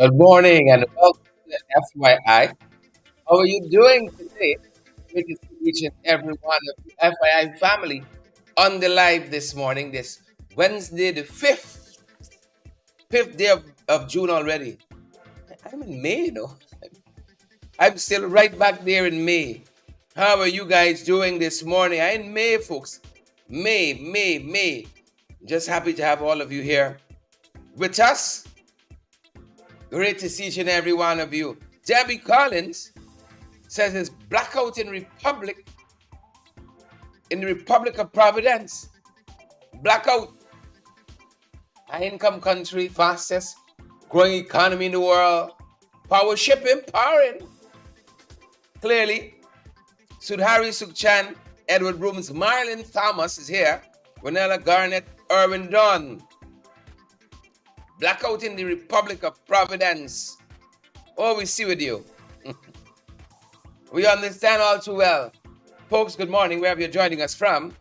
Good morning and welcome to the FYI. How are you doing today? Good to see each and every one of the FYI family on the live this morning, this Wednesday, the 5th day of June already. I'm in May, though. I'm still right back there in May. How are you guys doing this morning? I'm in May, folks. May. Just happy to have all of you here with us. Great to see each and every one of you. Debbie Collins says it's blackout in the Republic of Providence. Blackout. High income country, fastest growing economy in the world. Power shipping, powering. Clearly. Sudhari Sukhchan, Edward Brooms, Marlon Thomas is here. Vanilla Garnett, Irwin Dunn. Blackout in the Republic of Providence. Oh, we see with you. We understand all too well. Folks, good morning, wherever you're joining us from.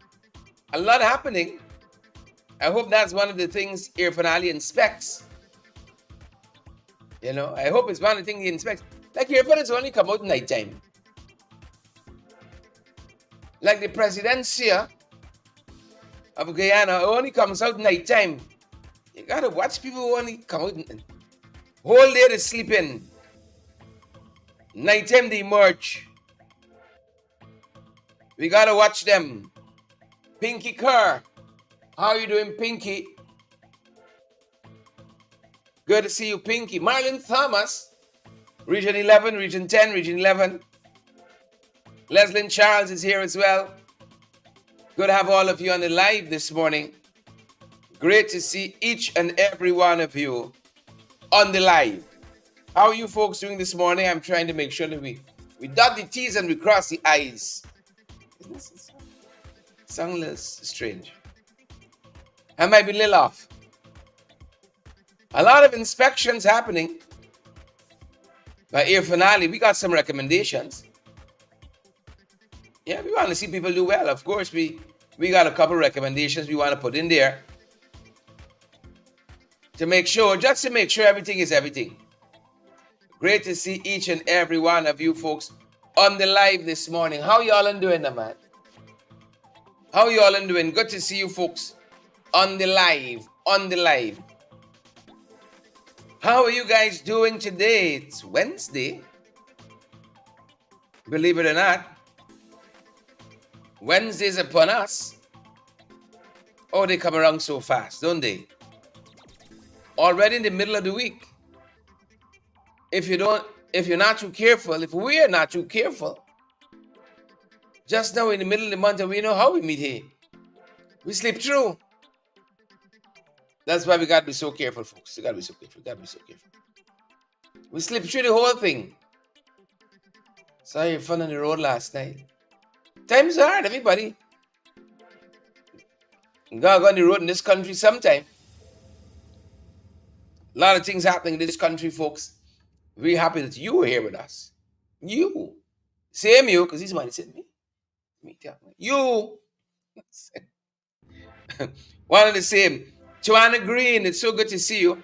A lot happening. I hope that's one of the things Irfan Ali inspects. I hope it's one of the things he inspects. Like Irfan has only come out nighttime. Like the presidency of Guyana only comes out nighttime. You gotta watch people who only come out whole day to sleep in. Nighttime they emerge. We gotta watch them. Pinky Kerr. How you doing, Pinky? Good to see you, Pinky. Marlon Thomas. Region 11, Region 10, Region 11. Leslyn Charles is here as well. Good to have all of you on the live this morning. Great to see each and every one of you on the live. How are you folks doing this morning? I'm trying to make sure that we dot the T's and we cross the I's. Isn't this sound a little strange? I might be a little off. A lot of inspections happening by Irfan Ali. We got some recommendations. Yeah, we want to see people do well. Of course, we got a couple recommendations we want to put in there to make sure everything is everything. Great to see each and every one of you folks on the live this morning. How y'all doing, man? How y'all doing? Good to see you folks on the live. How are you guys doing today? It's Wednesday. Believe it or not, Wednesday's upon us. Oh, they come around so fast, don't they? Already in the middle of the week. If we're not too careful, just now in the middle of the month, and we know how we meet here. We sleep through. That's why we gotta be so careful, folks. We gotta be so careful. We sleep through the whole thing. Saw your fun on the road last night. Time's hard, everybody. You gotta go on the road in this country sometime. A lot of things happening in this country, folks. We're happy that you were here with us. You. Same you, because he's money said me. You. One of the same. Joanna Green, it's so good to see you.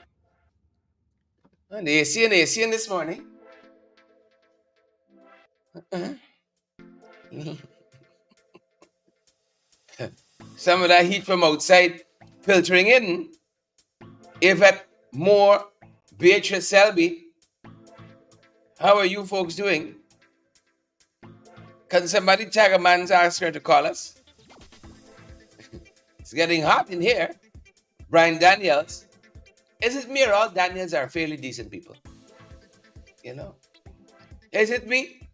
And AC this morning. Some of that heat from outside filtering in. Yvette Moore, Beatrice Selby. How are you folks doing? Can somebody tag a man's ask her to call us? It's getting hot in here. Brian Daniels. Is it me or all Daniels are fairly decent people? Is it me?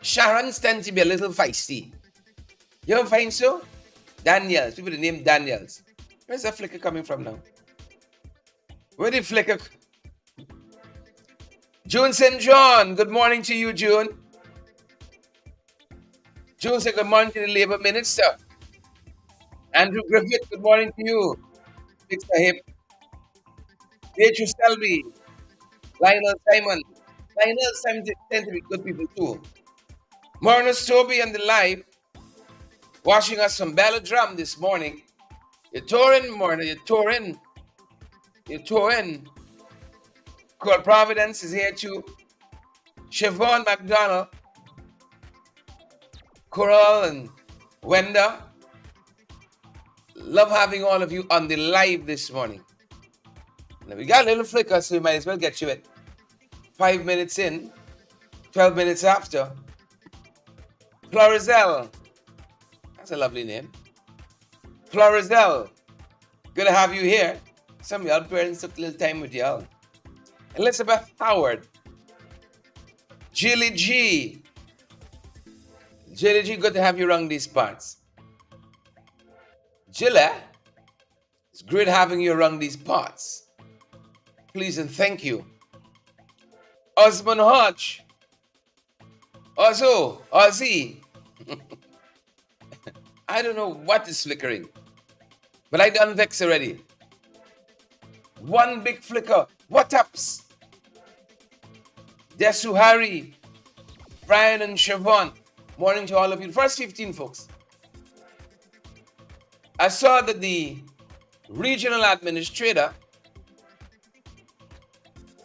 Sharon's tend to be a little feisty. You don't find so? Daniels. People the name Daniels. Where's the flicker coming from now? Where did flicker? June St. John. Good morning to you, June. June said good morning to the Labour Minister. Andrew Griffith, good morning to you. Fix the hip. Beatrice Selby. Lionel Simon. Lionel Simon tend to be good people too. Marnus Toby on the live. Watching us from Belladrum this morning. You're touring, Morna. You're touring. Court Providence is here too. Siobhan McDonald, Coral and Wenda. Love having all of you on the live this morning. Now we got a little flicker, so we might as well get you it. 5 minutes in, 12 minutes after. Florizel. That's a lovely name. Florizel. Good to have you here. Some of y'all parents took a little time with y'all. Elizabeth Howard. Jilly G. Jilly G, good to have you around these parts. Jilla, it's great having you around these parts. Please and thank you. Osmond Hodge. Ozzy. I don't know what is flickering, but I done vex already. One big flicker. What ups? Desu Harry, Brian and Siobhan. Morning to all of you. First 15 folks. I saw that the regional administrator,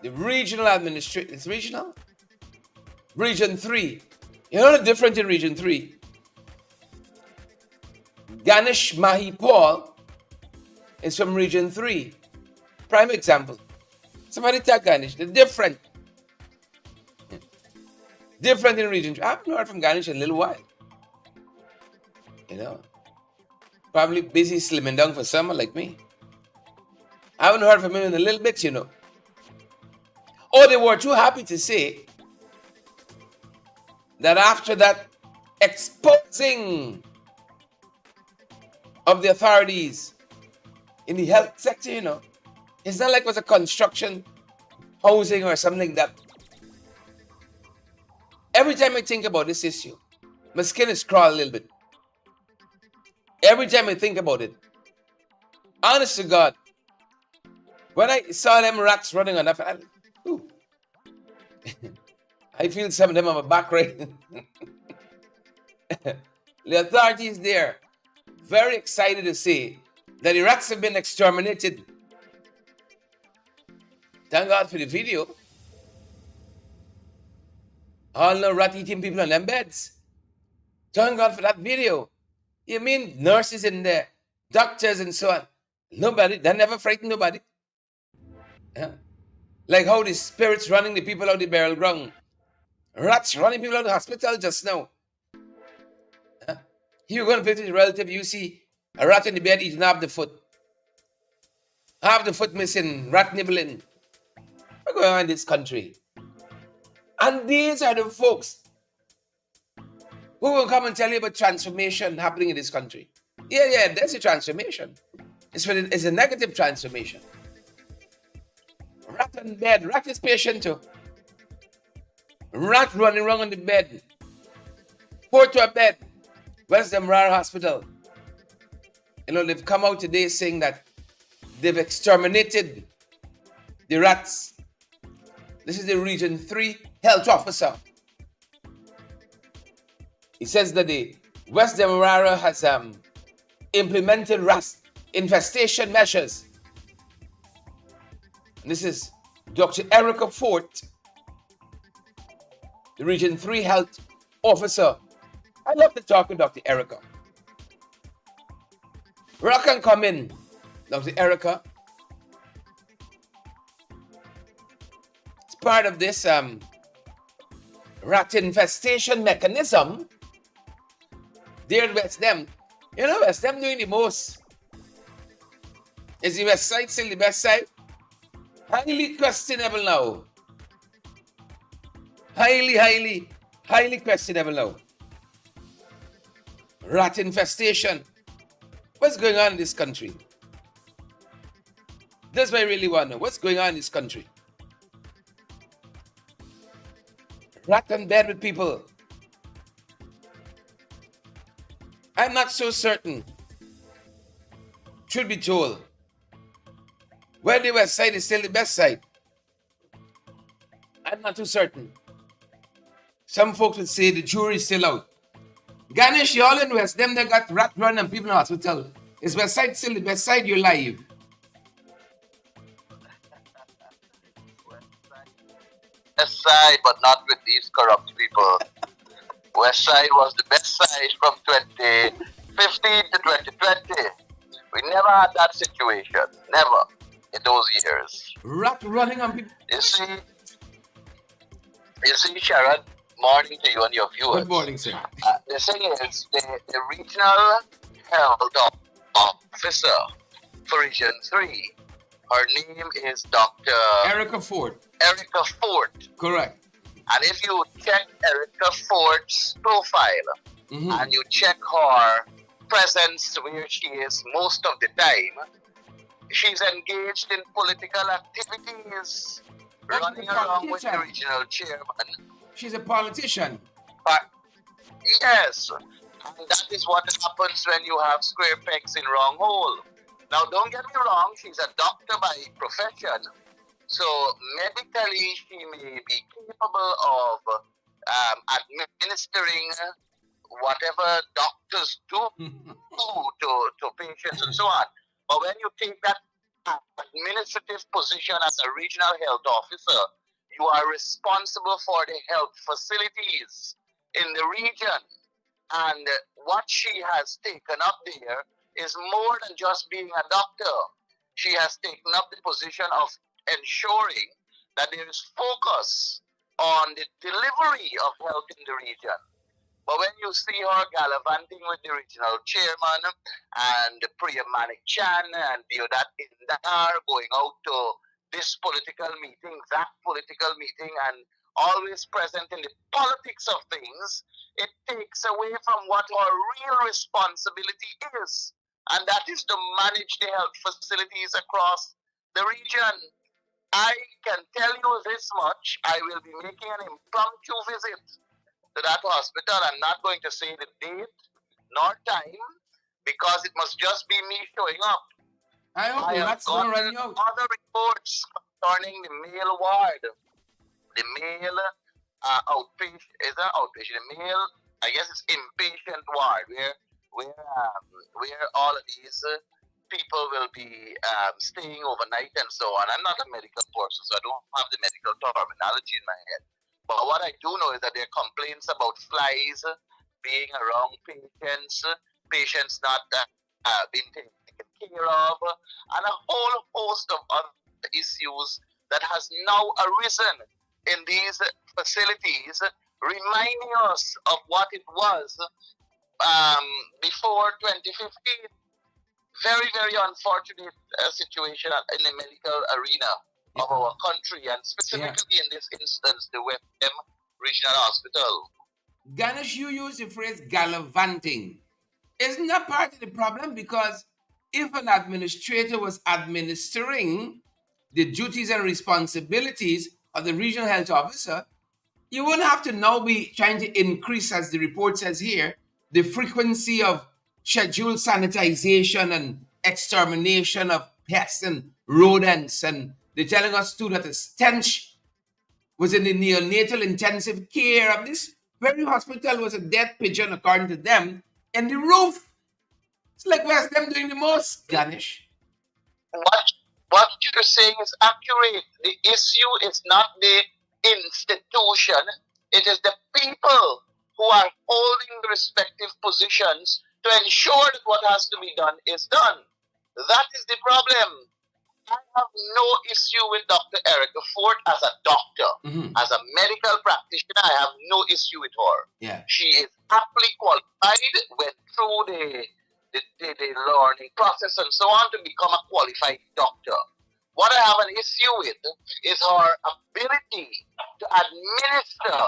it's regional? Region 3. You know the difference in Region 3? Ganesh Mahi Paul is from Region 3. Prime example. Somebody tag Ganesh. They're different. Different in Region 3. I haven't heard from Ganesh in a little while. You know. Probably busy slimming down for summer like me. I haven't heard from him in a little bit, you know. Oh, they were too happy to say that after that exposing of the authorities in the health sector, you know, it's not like it was a construction, housing or something like that. Every time I think about this issue, my skin is crawling a little bit. Every time I think about it, honest to God, when I saw them rats running on that, I feel some of them on my back right. The authorities there, very excited to say that the rats have been exterminated. Thank God for the video. All the rat-eating people on them beds. Thank God for that video. You mean nurses in there, doctors and so on. Nobody, they never frighten nobody. Yeah. Like how the spirits running the people out the burial ground. Rats running people out of the hospital just now. Yeah. You go and visit a relative, you see a rat in the bed eating half the foot. Half the foot missing, rat nibbling. What's going on in this country? And these are the folks who will come and tell you about transformation happening in this country. Yeah, there's a transformation. It's a negative transformation. Rat on bed. Rat is patient too. Rat running around on the bed. Port to a bed. West Demerara Hospital. You know, they've come out today saying that they've exterminated the rats. This is the Region 3 health officer. He says that the West Demerara has implemented rat infestation measures. And this is Dr. Erica Fort, the Region 3 health officer. I'd love to talk with Dr. Erica. Rock and come in, Dr. Erica. It's part of this rat infestation mechanism. There West Dem. You know, West Dem doing the most. Is the West Side still the best side? Highly questionable now. Highly questionable now. Rat infestation. What's going on in this country? That's what I really want to know. What's going on in this country? Rat in bed with people. I'm not so certain, truth be told, whether the West Side is still the best side. I'm not too certain. Some folks would say the jury is still out. Ganesh, y'all in West, them that got rat run and people in the hospital. Is West Side still the best side? You're live. West Side, but not with these corrupt people. West Side was the best side from 2015 to 2020. We never had that situation. Never in those years. Rat running on people. You see, Sharon, morning to you and your viewers. Good morning, sir. The thing is, the regional health officer for Region 3, her name is Dr. Erica Ford. Erica Ford. Correct. And if you check Erica Ford's profile and you check her presence where she is most of the time, she's engaged in political activities, running around with the regional chairman. She's a politician. Yes, and that is what happens when you have square pegs in wrong hole. Now, don't get me wrong, she's a doctor by profession, so medically she may be capable of administering whatever doctors do to patients and so on. But when you take that administrative position as a regional health officer, you are responsible for the health facilities in the region. And what she has taken up there is more than just being a doctor. She has taken up the position of ensuring that there is focus on the delivery of health in the region. But when you see her gallivanting with the regional chairman and Priya Manik Chan and Deodat Indar going out to this political meeting, that political meeting, and always present in the politics of things, it takes away from what our real responsibility is. And that is to manage the health facilities across the region. I can tell you this much, I will be making an impromptu visit to that hospital. I'm not going to say the date nor time because it must just be me showing up. I hope that's going to run you out. Other reports concerning the male ward, the male outpatient, is that outpatient? The male, I guess it's inpatient ward, where all of these people will be staying overnight and so on. I'm not a medical person, so I don't have the medical terminology in my head. But what I do know is that there are complaints about flies being around patients not being taken care of, and a whole host of other issues that has now arisen in these facilities, reminding us of what it was before 2015. Very, very unfortunate situation in the medical arena of our country, and specifically in this instance, the Brickdam Regional Hospital. Ganesh, you use the phrase gallivanting. Isn't that part of the problem? Because if an administrator was administering the duties and responsibilities of the regional health officer, you wouldn't have to now be trying to increase, as the report says here, the frequency of scheduled sanitization and extermination of pests and rodents. And they're telling us too that the stench was in the neonatal intensive care of this very hospital was a dead pigeon, according to them, in the roof. It's like where's them doing the most, Ganesh? What you're saying is accurate. The issue is not the institution, it is the people who are holding the respective positions to ensure that what has to be done is done. That is the problem. I have no issue with Dr. Erica Ford as a doctor. As a medical practitioner, I have no issue with her. Yeah. She is aptly qualified, went through the learning process and so on to become a qualified doctor. What I have an issue with is her ability to administer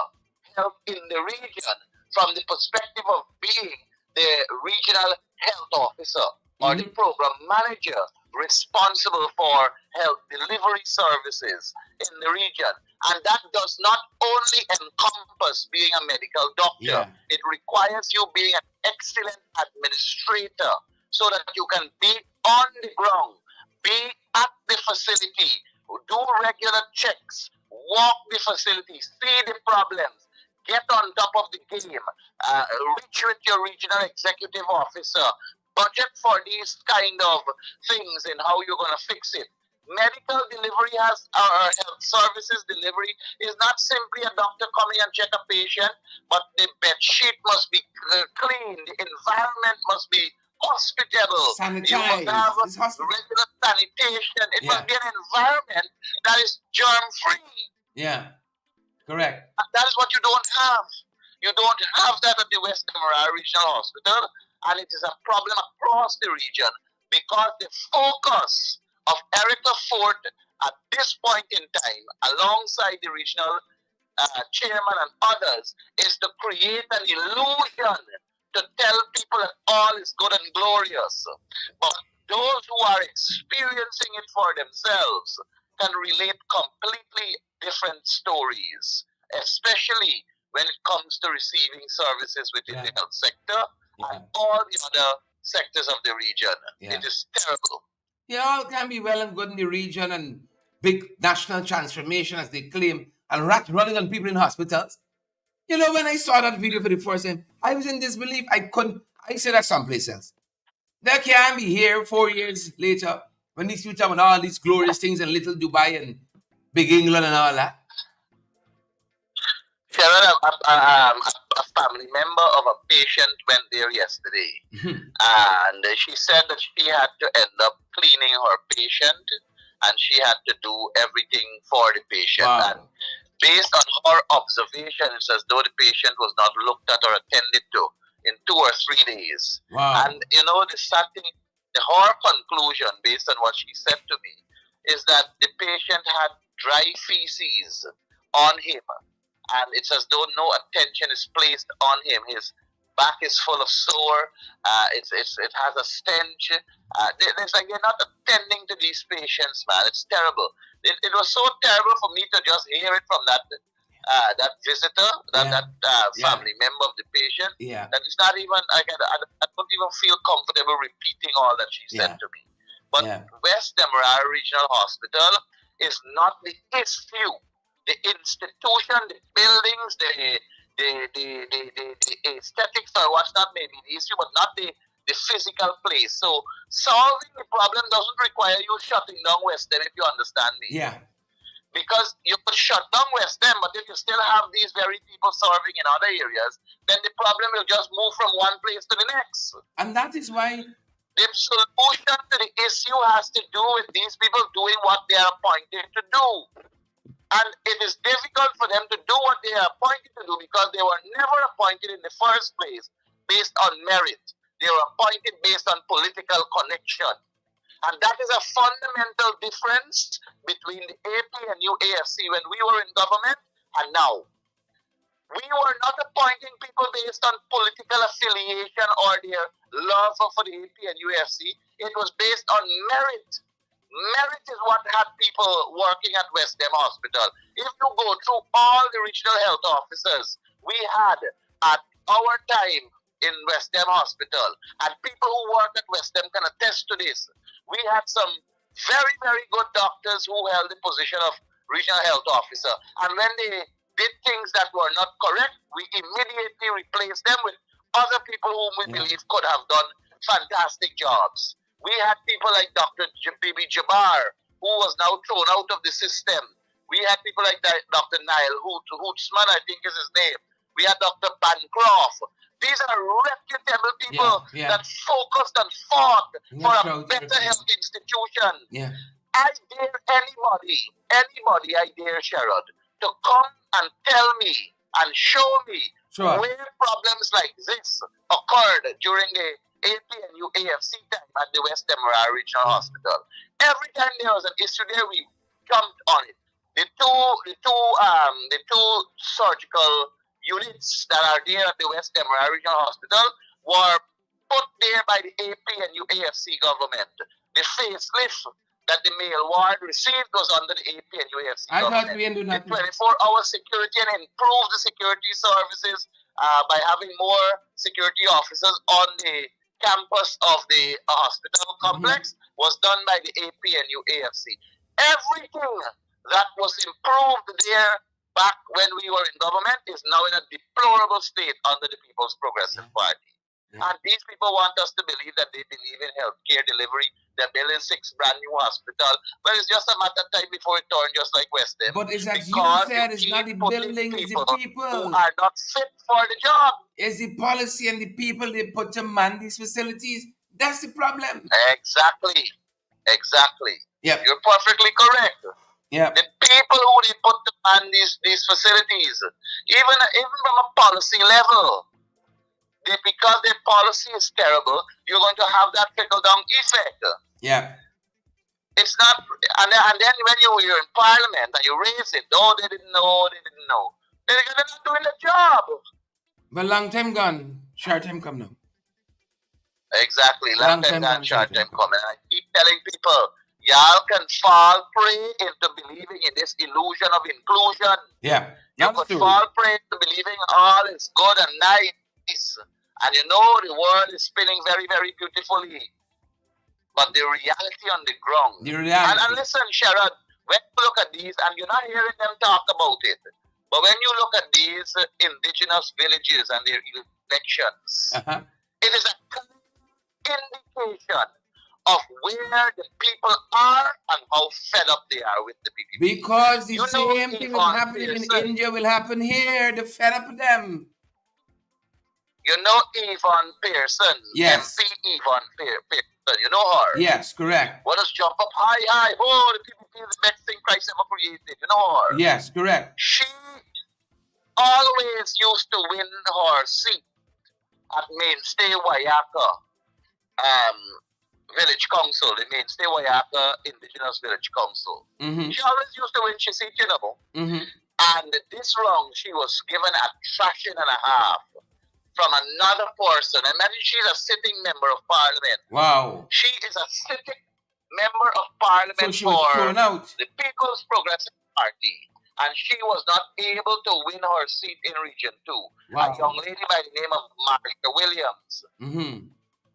health in the region from the perspective of being the regional health officer or the program manager responsible for health delivery services in the region. And that does not only encompass being a medical doctor, it requires you being an excellent administrator so that you can be on the ground, be at the facility, do regular checks, walk the facility, see the problems, get on top of the game, reach with your regional executive officer, budget for these kind of things and how you're going to fix it. Medical delivery has our health services delivery is not simply a doctor coming and check a patient, but the bed sheet must be clean, the environment must be hospitable, you must have Sanitized. This hospital. regular sanitation. It must Yeah. be an environment that is germ free. Yeah. Correct. That is what you don't have. You don't have that at the West Demerara Regional Hospital, and it is a problem across the region because the focus of Erica Ford at this point in time, alongside the regional chairman and others, is to create an illusion to tell people that all is good and glorious. But those who are experiencing it for themselves can relate completely different stories, especially when it comes to receiving services within the health sector and all the other sectors of the region. It is terrible. Yeah, all can be well and good in the region and big national transformation as they claim and rat running on people in hospitals. You know, when I saw that video for the first time, I was in disbelief. I said that someplace else. That can't be here 4 years later when these people talking all these glorious things in Little Dubai and Big England and all that. Sharon, a family member of a patient went there yesterday, and she said that she had to end up cleaning her patient, and she had to do everything for the patient. Wow. And based on her observation, it's as though the patient was not looked at or attended to in 2 or 3 days. Wow. And you know, the sad thing, her conclusion, based on what she said to me, is that the patient had dry feces on him, and it's as though no attention is placed on him. His back is full of sore. It has a stench. It's like they're not attending to these patients, man. It's terrible. It was so terrible for me to just hear it from that visitor, that family member of the patient. Yeah. That it's not even. I don't even feel comfortable repeating all that she said to me. But West Demerara Regional Hospital is not the issue. The institution, the buildings, the aesthetics or what's not may be the issue, but not the physical place. So solving the problem doesn't require you shutting down West Dem, if you understand me. Yeah. Because you could shut down West Dem, but if you still have these very people serving in other areas, then the problem will just move from one place to the next. And that is why the solution to the issue has to do with these people doing what they are appointed to do. And it is difficult for them to do what they are appointed to do because they were never appointed in the first place based on merit. They were appointed based on political connection. And that is a fundamental difference between the AP and new AFC when we were in government and now. We were not appointing people based on political affiliation or their love for the AP and UFC. It was based on merit. Merit is what had people working at West Dem Hospital. If you go through all the regional health officers we had at our time in West Dem Hospital, and people who work at West Dem can attest to this, we had some very, very good doctors who held the position of regional health officer. And when they did things that were not correct, we immediately replaced them with other people whom we believe could have done fantastic jobs. We had people like Dr. Bibi Jabbar, who was now thrown out of the system. We had people like Dr. Niall Hootsman, I think is his name. We had Dr. Bancroft. These are reputable people that focused and fought for a better health institution. Yeah. I dare anybody, I dare Sherrod, to come and tell me and show me where problems like this occurred during the AP and UAFC time at the West Demerara Regional Hospital. Every time there was an issue there, we jumped on it. The two surgical units that are there at the West Demerara Regional Hospital were put there by the AP and UAFC government. The facelift that the male ward received was under the AP and UAFC government. Thought we ended the 24-hour security and improved the security services by having more security officers on the campus of the hospital complex was done by the AP and UAFC. Everything that was improved there back when we were in government is now in a deplorable state under the People's Progressive Party. And these people want us to believe that they believe in healthcare delivery. They're building 6 brand new hospitals. But it's just a matter of time before it turns just like West End. But it's as you Because said, you it's keep not the putting building, it's the people who people. are not fit for the job. It's the policy and the people they put to man these facilities. That's the problem. Exactly. Exactly. Yep. You're perfectly correct. Yep. The people who they put to man these facilities, even from a policy level, because their policy is terrible, you're going to have that trickle down effect. Yeah. It's not, and then when you're in Parliament and you raise it, oh, they didn't know. They're not doing the job. But long time gone, short time come now. Exactly, long time gone, short time come. And I keep telling people, y'all can fall prey into believing in this illusion of inclusion. Yeah. You could fall prey to believing all is good and nice. And you know the world is spinning very, very beautifully. But the reality on the ground. The reality. And listen, Sharon, when you look at these, and you're not hearing them talk about it, but when you look at these indigenous villages and their elections, it is a clear indication of where the people are and how fed up they are with the PPP. Because the same thing that's happening in India will happen here. They're fed up with them. You know Yvonne Pearson? Yes. MP Yvonne Pearson. You know her? Yes, correct. What does jump up high? Oh, the PPP is the best thing Christ ever created. You know her? Yes, correct. She always used to win her seat at Mainstay Wayaka Village Council, the Mainstay Wayaka Indigenous Village Council. She always used to win her seat, you know. And this round, she was given a thrashing and a half from another person. Imagine she's a sitting member of Parliament. Wow. She is a sitting member of Parliament for the People's Progressive Party. And she was not able to win her seat in Region 2. Wow. A young lady by the name of Marsha Williams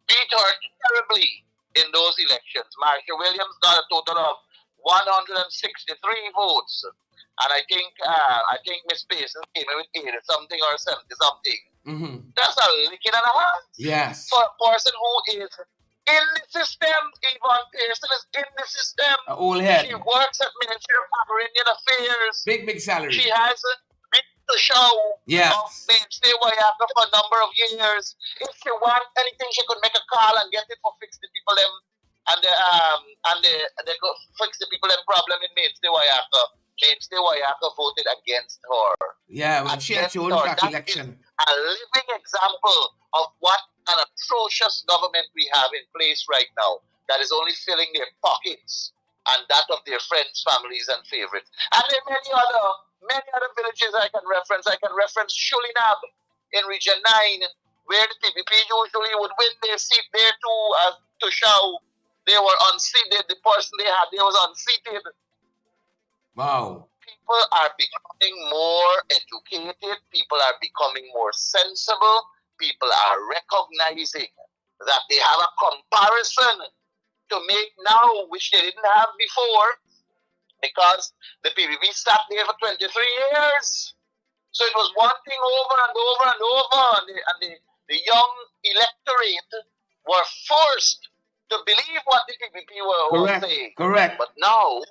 beat her terribly in those elections. Marsha Williams got a total of 163 votes. And I think Miss Payson came in with 80 something or 70 something. That's a licking and a half. Yes. For a person who is in the system. Yvonne Pearson is in the system. Old head. She works at Ministry of Amerindian Affairs. Big salary. She has been to show of Mainstay Wayaka for a number of years. If she wants anything, she could make a call and get it for fix the people them and they go fix the people them problem in Mainstay Wayaka. Mainstay Wayaka voted against her. Yeah, well, she had your own election. A living example of what an atrocious government we have in place right now that is only filling their pockets and that of their friends, families, and favorites. And there are many other villages I can reference. I can reference Shulinab in Region 9, where the PPP usually would win their seat there too, to show they were unseated. The person they had there was unseated. Wow. People are becoming more educated. People are becoming more sensible. People are recognizing that they have a comparison to make now, which they didn't have before, because the PPP sat there for 23 years. So it was one thing over and over and over, and the young electorate were forced to believe what the PPP were saying. Correct. But now,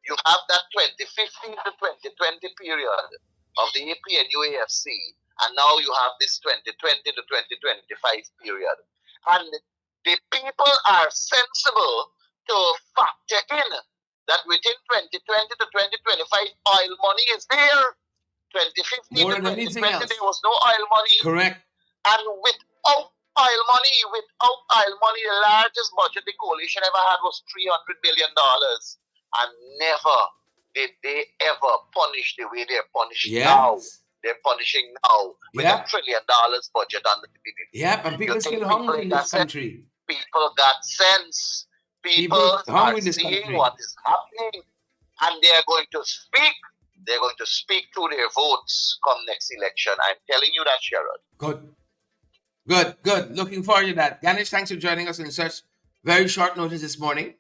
you have that 2015 to 2020 period of the AP and UAFC, and now you have this 2020 to 2025 period. And the people are sensible to factor in that within 2020 to 2025, oil money is there. 2015 to 2020, there was no oil money. Correct. And without oil money, the largest budget the coalition ever had was $300 billion. And never did they ever punish the way they're punishing now. They're punishing now with $1 trillion budget under the PPP. Yeah, and people still hungry in this country. People got sense. People are seeing what is happening, and they're going to speak. They're going to speak through their votes come next election. I'm telling you that, Sharon. Good. Looking forward to that. Ganesh, thanks for joining us in such very short notice this morning.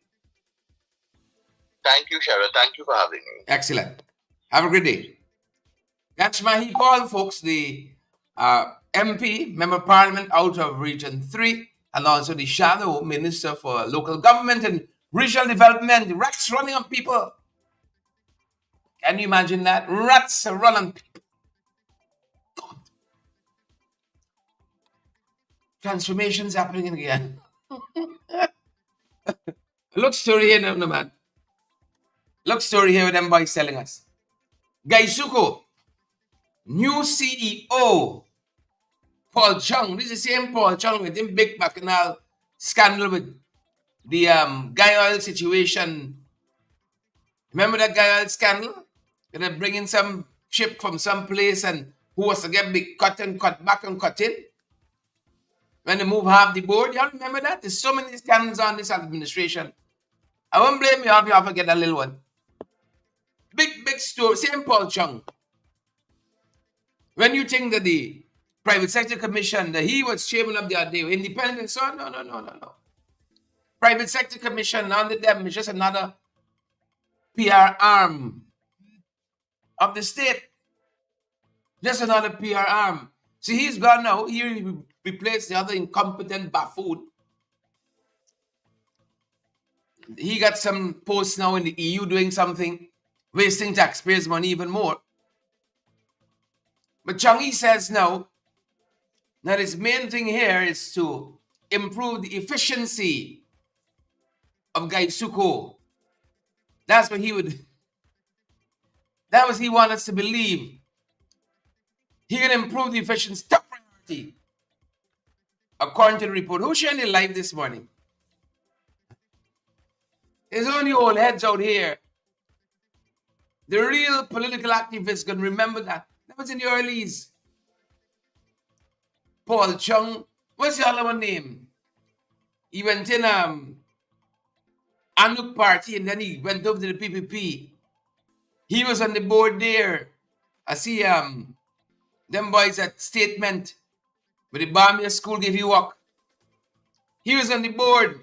Thank you, Sharon. Thank you for having me. Excellent. Have a great day. That's my call, folks. The MP, Member of Parliament out of Region 3, and also the Shadow Minister for Local Government and Regional Development. Rats running on people. Can you imagine that? Rats run on people. Transformations happening again. Look story here now, man. Look story here with them boys telling us. Gaisuko, new CEO, Paul Chung. This is the same Paul Chung with him big bacchanal scandal with the guy oil situation. Remember that guy oil scandal? They're bringing some ship from some place and who was to get big cut back and cut in? When they move half the board, y'all remember that? There's so many scandals on this administration. I won't blame you if you forget that little one. Big story. Same Paul Chung. When you think that the Private Sector Commission, that he was chairman of the other day, independent, so no. Private Sector Commission under them is just another PR arm of the state. Just another PR arm. See, he's gone now. He replaced the other incompetent buffoon. He got some posts now in the EU doing something, wasting taxpayers' money even more. But Changi says now that his main thing here is to improve the efficiency of Gaisuko. That's what he would. That was he wanted us to believe. He can improve the efficiency. Top priority. According to the report. Who's sharing the live this morning? There's only old heads out here. The real political activists can remember that. That was in the earlys. Paul Chung. What's the other one name? He went in Anuk party and then he went over to the PPP. He was on the board there. I see them boys at Statement with the Bamia school gave you work. He was on the board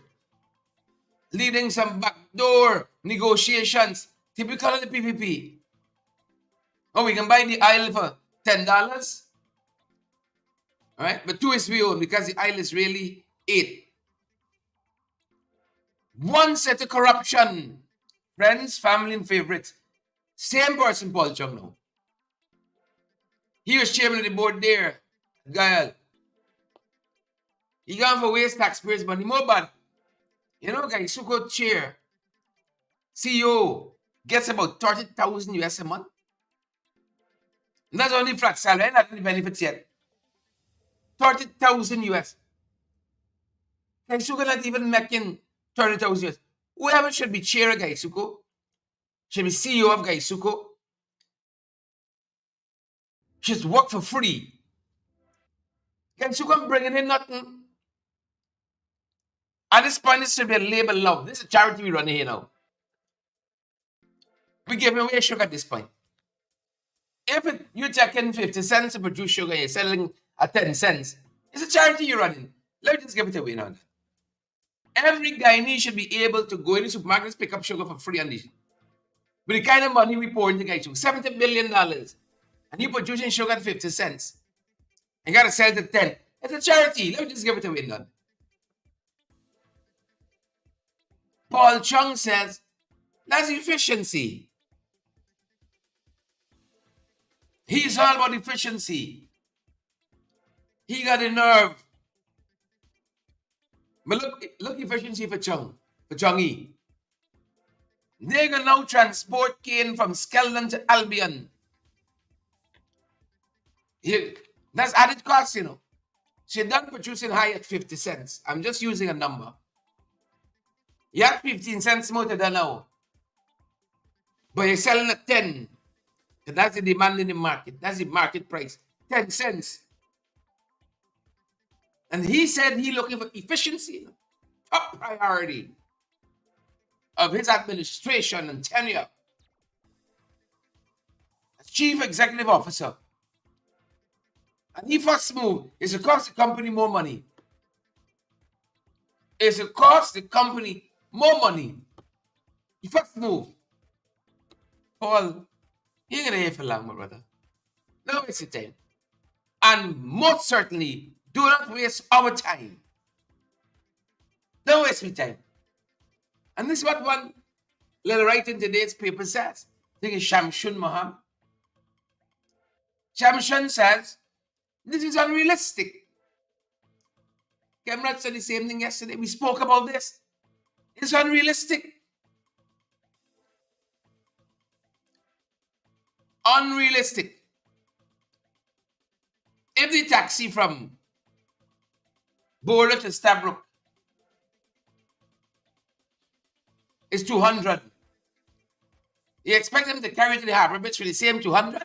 leading some backdoor negotiations. Typical of the PPP. Oh, we can buy the aisle for $10. All right, but 2 is we own because the aisle is really 8. One set of corruption. Friends, family, and favorites. Same person, Paul Chung now. He was chairman of the board there. Gael. He gone for waste taxpayers' money. More bad. You know, guys, Suko chair, CEO, gets about 30,000 US a month. And that's only flat salary, not the benefits yet. 30,000 US. Gaisuko not even making 30,000 US. Whoever should be chair of Gaisuko, should be CEO of Gaisuko, should work for free. Gaisuko bringing in nothing. At this point, this should be a labor love. This is a charity we run here now. We give away sugar at this point. If you're taking 50 cents to produce sugar, you're selling at 10 cents. It's a charity you're running. Let's just give it away now. Every Guyanese should be able to go in the supermarkets, pick up sugar for free on this. With the kind of money we pour into Gaisuko, $70 billion. And you're producing sugar at 50 cents. You got to sell it at 10. It's a charity. Let's just give it away now. Paul Chung says, that's efficiency. He's all about efficiency. He got the nerve. But look efficiency for Chungy. They can now transport cane from Skeldon to Albion. That's added cost, you know. So you're done producing high at 50 cents. I'm just using a number. You have 15 cents more than now. But you're selling at 10. So that's the demand in the market. That's the market price. 10 cents. And he said he's looking for efficiency. Top priority of his administration and tenure as Chief Executive Officer. And the first move is to cost the company more money. It's to cost the company more money. The first move. Paul, you're going to hear for long, my brother. No waste of time. And most certainly, do not waste our time. Don't waste my time. And this is what one little writer in today's paper says. I think it's Shamshun Maham. Shamshun says, this is unrealistic. Cameron said the same thing yesterday. We spoke about this. It's unrealistic. Unrealistic. If the taxi from Boulder to Stabrook is 200, you expect them to carry it to the Harbour Bridge for the same 200?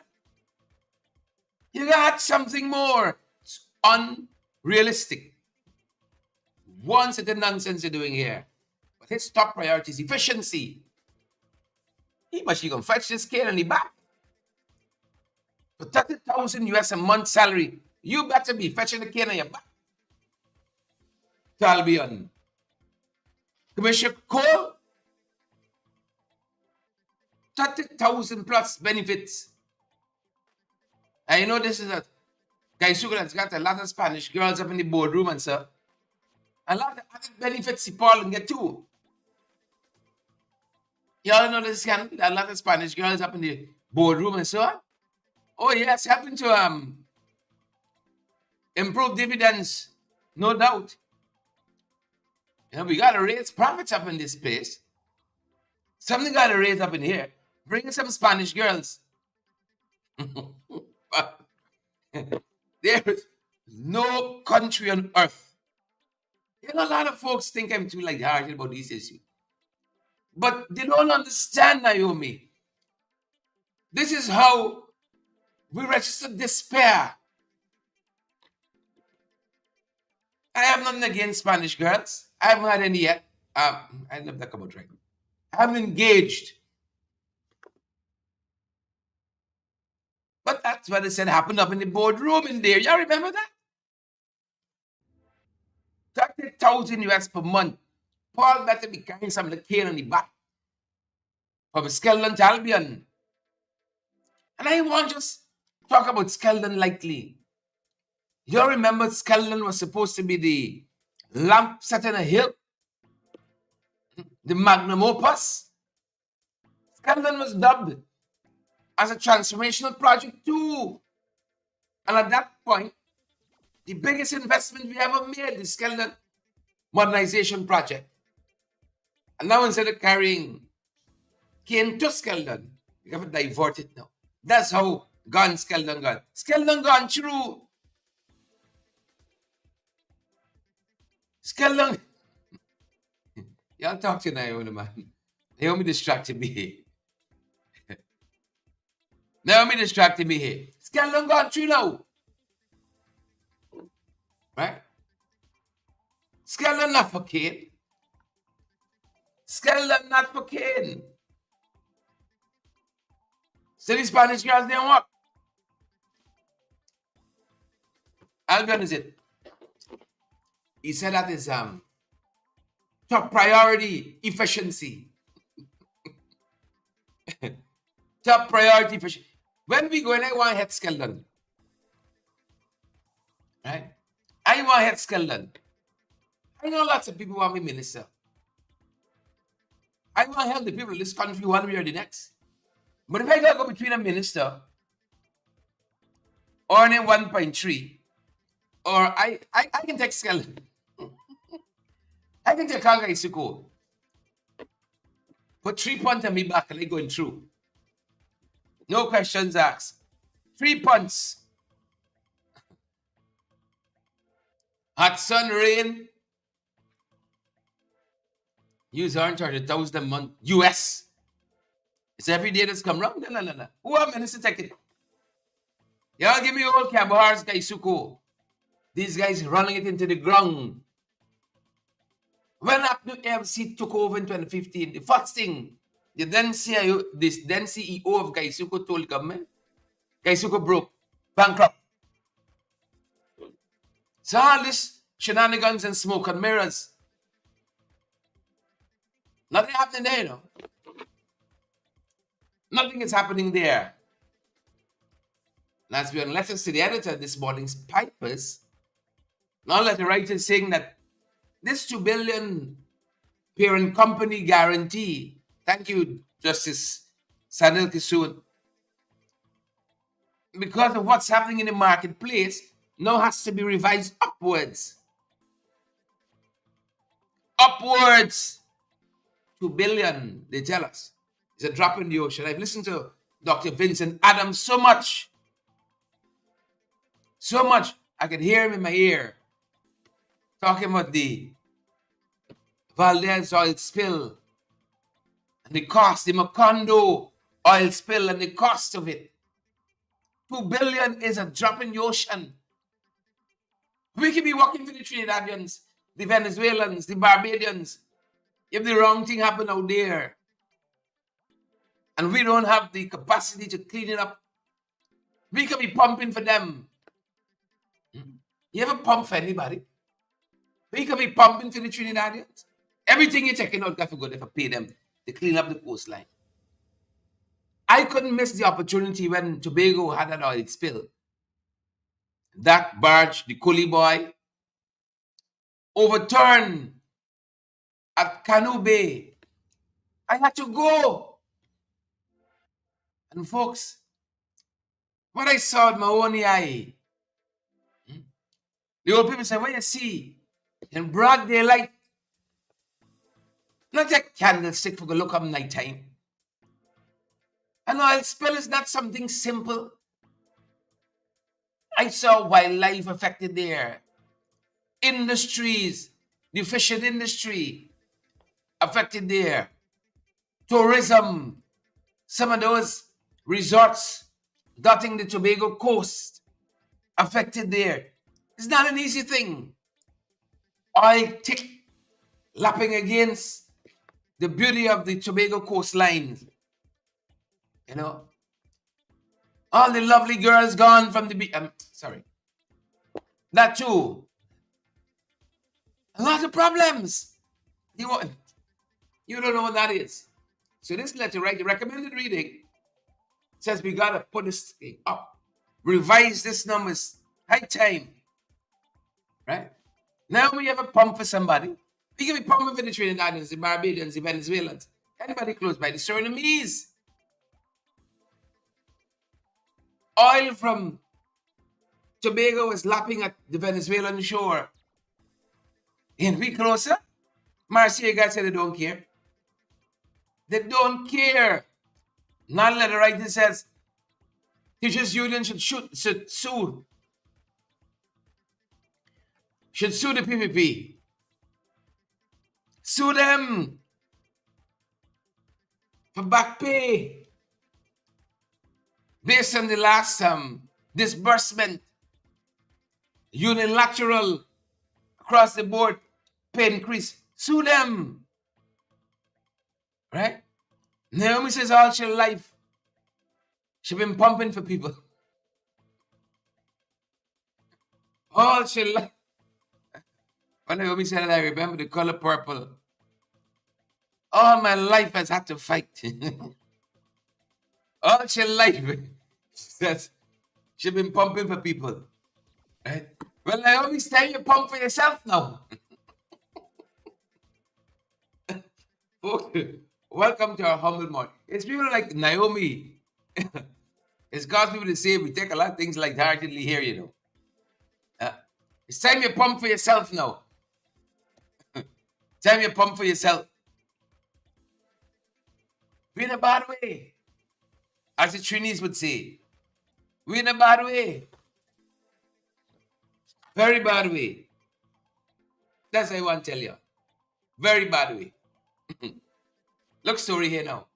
You got something more. It's unrealistic. One set of nonsense you're doing here. But his top priority is efficiency. He must be going to fetch this kid and he back. For 30,000 US a month salary, you better be fetching the kid on your back. To Albion. Commissioner Cole, 30,000 plus benefits. And you know this is a guy that's got a lot of Spanish girls up in the boardroom and so. A lot of other benefits Paul can get too. Y'all know this kind of, a lot of Spanish girls up in the boardroom and so on. Oh yes, helping to improve dividends, no doubt. You know, we gotta raise profits up in this place. Something gotta raise up in here. Bring some Spanish girls. But there is no country on earth. You know, a lot of folks think I'm too lighthearted about these issues. But they don't understand, Naomi. This is how we register despair. I have nothing against Spanish girls. I haven't had any yet. I love that about right. I haven't engaged. But that's what they said happened up in the boardroom in there. Y'all remember that? 30,000 US per month. Paul better be carrying some of the cane on the back. From Skeldon to Albion. And I want to just talk about Skeldon lightly. You remember Skeldon was supposed to be the lamp set on a hill? The magnum opus? Skeldon was dubbed as a transformational project too. And at that point, the biggest investment we ever made, the Skeldon modernization project. And now instead of carrying cane to Skeldon, we have to divert it now. That's how gone Skeldon gone. Skeldon gone through. Skeldon. Y'all talk to Naomi, man. Naomi distracted me here. Naomi distracted me here. Skeldon gone through now. Right? Skeldon not for cane. Skeldon not for cane. So the Spanish girls didn't work. Albion is it. He said that is top priority efficiency. Top priority efficiency. When we go in, I want to hit Skeldon. Right? I want to hit Skeldon. I know lots of people want me minister. I want to help the people in this country one way or the next. But if I gotta go between a minister earning 1.3, or I can take Skeldon. I can take Kanga Isuko. Put 3 punts on me back and I going through. No questions asked. 3 punts. Hot sun, rain. Use earn 30,000 a month. US. It's every day that's come round. No. Who are minister taking? Y'all give me old Cabahars Kaisuko. These guys running it into the ground. When Apnu FC took over in 2015, the first thing the then CEO of Kaisuko told government, Kaisuko broke, bankrupt. So all this shenanigans and smoke and mirrors. Nothing happening there, you know. Nothing is happening there. And as we on letters to the editor this morning's papers, now that the writer is saying that this 2 billion parent company guarantee, thank you, Justice Sanil Kisoon, because of what's happening in the marketplace, now has to be revised upwards. Upwards. 2 billion, they tell us. It's a drop in the ocean. I've listened to Dr. Vincent Adams so much. So much. I could hear him in my ear talking about the Valdez oil spill and the cost, the Macondo oil spill and the cost of it. 2 billion is a drop in the ocean. We could be working for the Trinidadians, the Venezuelans, the Barbadians. If the wrong thing happened out there and we don't have the capacity to clean it up, we could be pumping for them. You ever pump for anybody? We could be pumping for the Trinidadians. Everything you're taking out, got to go there for pay them to clean up the coastline. I couldn't miss the opportunity when Tobago had that oil spill. That barge, the Coolie Boy, overturned at Canoe Bay. I had to go. And folks, what I saw with my own eye, the old people say, what you see in broad daylight, not a candlestick for go look up nighttime. An oil spill is not something simple. I saw wildlife affected there. Industries, the fishing industry affected there. Tourism, some of those resorts dotting the Tobago coast affected there. It's not an easy thing. Oil tick lapping against the beauty of the Tobago coastline. You know, all the lovely girls gone from the beach. Sorry. That too. A lot of problems. You don't know what that is. So this letter, right, the recommended reading says we got to put this thing up. Revise this numbers. High time. Right? Now we have a pump for somebody. We can be pumping for the Trinidadians, the Barbadians, the Venezuelans. Anybody close by, the Surinamese. Oil from Tobago is lapping at the Venezuelan shore. And we closer? Marcia guys said they don't care. They don't care. Non-letter writing says teachers union should sue the PPP. Sue them for back pay based on the last disbursement, unilateral across the board pay increase. Sue them. Right? Naomi says all her life she's been pumping for people. All her life. When Naomi said that, I remember the color purple. All my life has had to fight. All her life, says she's been pumping for people. Right? Well, Naomi, it's time you pump for yourself now. Welcome to our humble morning. It's people like Naomi. It's God's people to say we take a lot of things like heartedly here, you know. It's time you pump for yourself now. Time you pump for yourself. We're in a bad way. As the Trinis would say. We're in a bad way. Very bad way. That's what I want to tell you. Very bad way. Look story here now.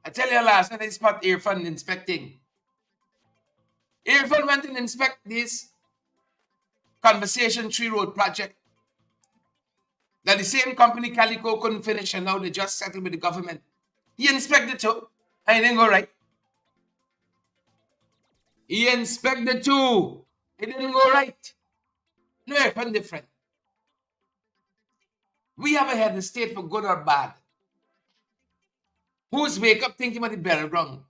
I tell you last night I spot Irfan inspecting. Irfan went and inspect this Conversation Tree Road project that the same company Calico couldn't finish and now they just settled with the government. He inspected too. And it didn't go right. He inspected too. It didn't go right. No, Irfan different. We have a head of state for good or bad. Who's wake up thinking about the bell wrong?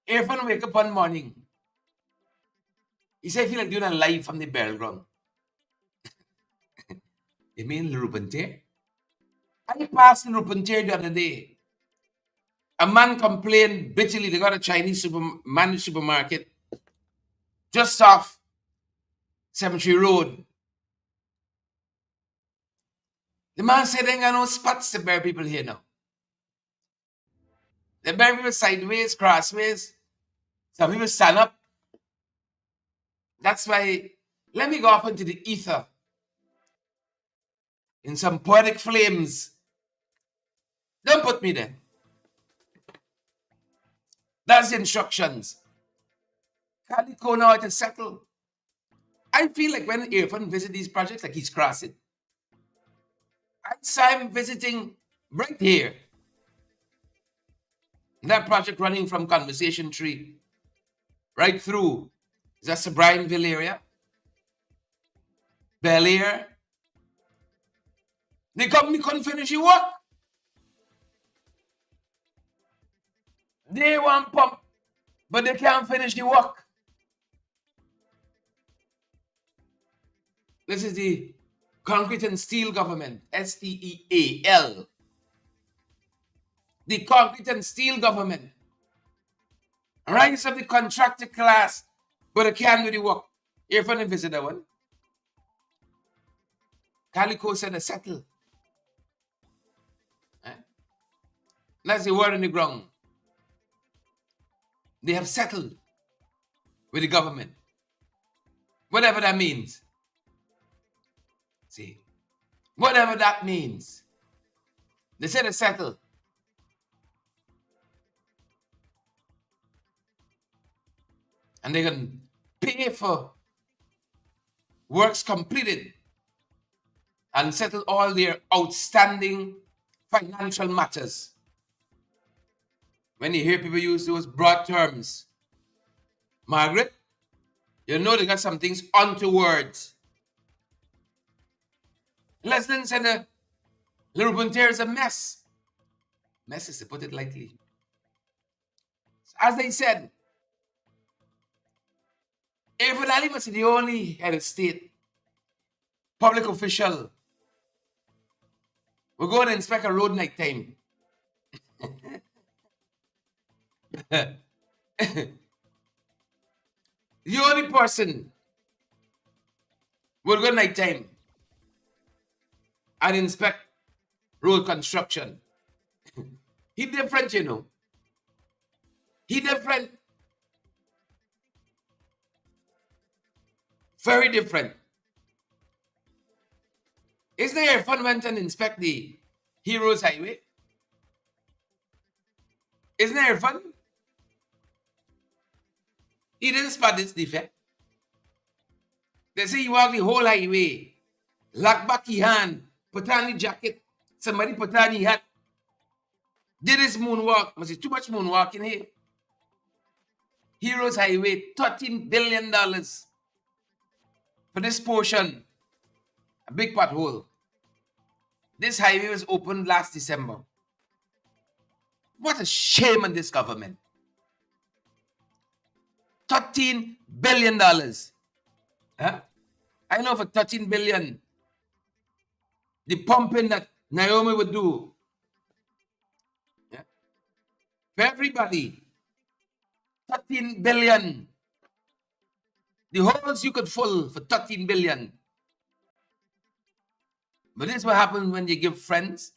Irfan wake up one morning. He said, I feel like doing a live from the burial ground. You mean Lurupante? I passed Lurupante the other day. A man complained bitterly. They got a Chinese managed supermarket just off Cemetery Road. The man said, they ain't got no spots to bury people here now. They bury people sideways, crossways. Some people stand up. That's why, let me go off into the ether in some poetic flames. Don't put me there. That's the instructions. Calico now to settle. I feel like when Irfan visit these projects, like he's crossing. I saw him visiting right here. That project running from Conversation Tree right through. That's the Bryanville area. Bel Air. The company couldn't finish the work. They want pump, but they can't finish the work. This is the Concrete and Steel Government, STEAL. The Concrete and Steel Government. Rise of the contractor class, but they can't do the work. If I visit that one, Calico said they settle. That's the word on the ground. They have settled with the government. Whatever that means. See, whatever that means. They said they settled. And they can pay for works completed and settle all their outstanding financial matters. When you hear people use those broad terms, Margaret, you know they got some things onto words. Leslie said the Lurupante is a mess. Mess is to put it lightly. As they said, Irfan Ali must be the only head of state, public official. We're going to inspect a road night time. The only person will go night time and inspect road construction. He different, you know. He different. Very different. Is there Irfan went and inspect the Heroes Highway? Isn't there Irfan? He didn't spot this defect. They say he walked the whole highway, lock back his hand, put on the jacket, somebody put on the hat, did his moonwalk. Must be too much moonwalk in here. Heroes Highway, $13 billion for this portion. A big pothole. This highway was opened last December. What a shame on this government. $13 billion. Huh? I know for $13 billion, the pumping that Naomi would do. Yeah. For everybody, $13 billion. The holes you could fill for $13 billion. But this is what happens when you give friends,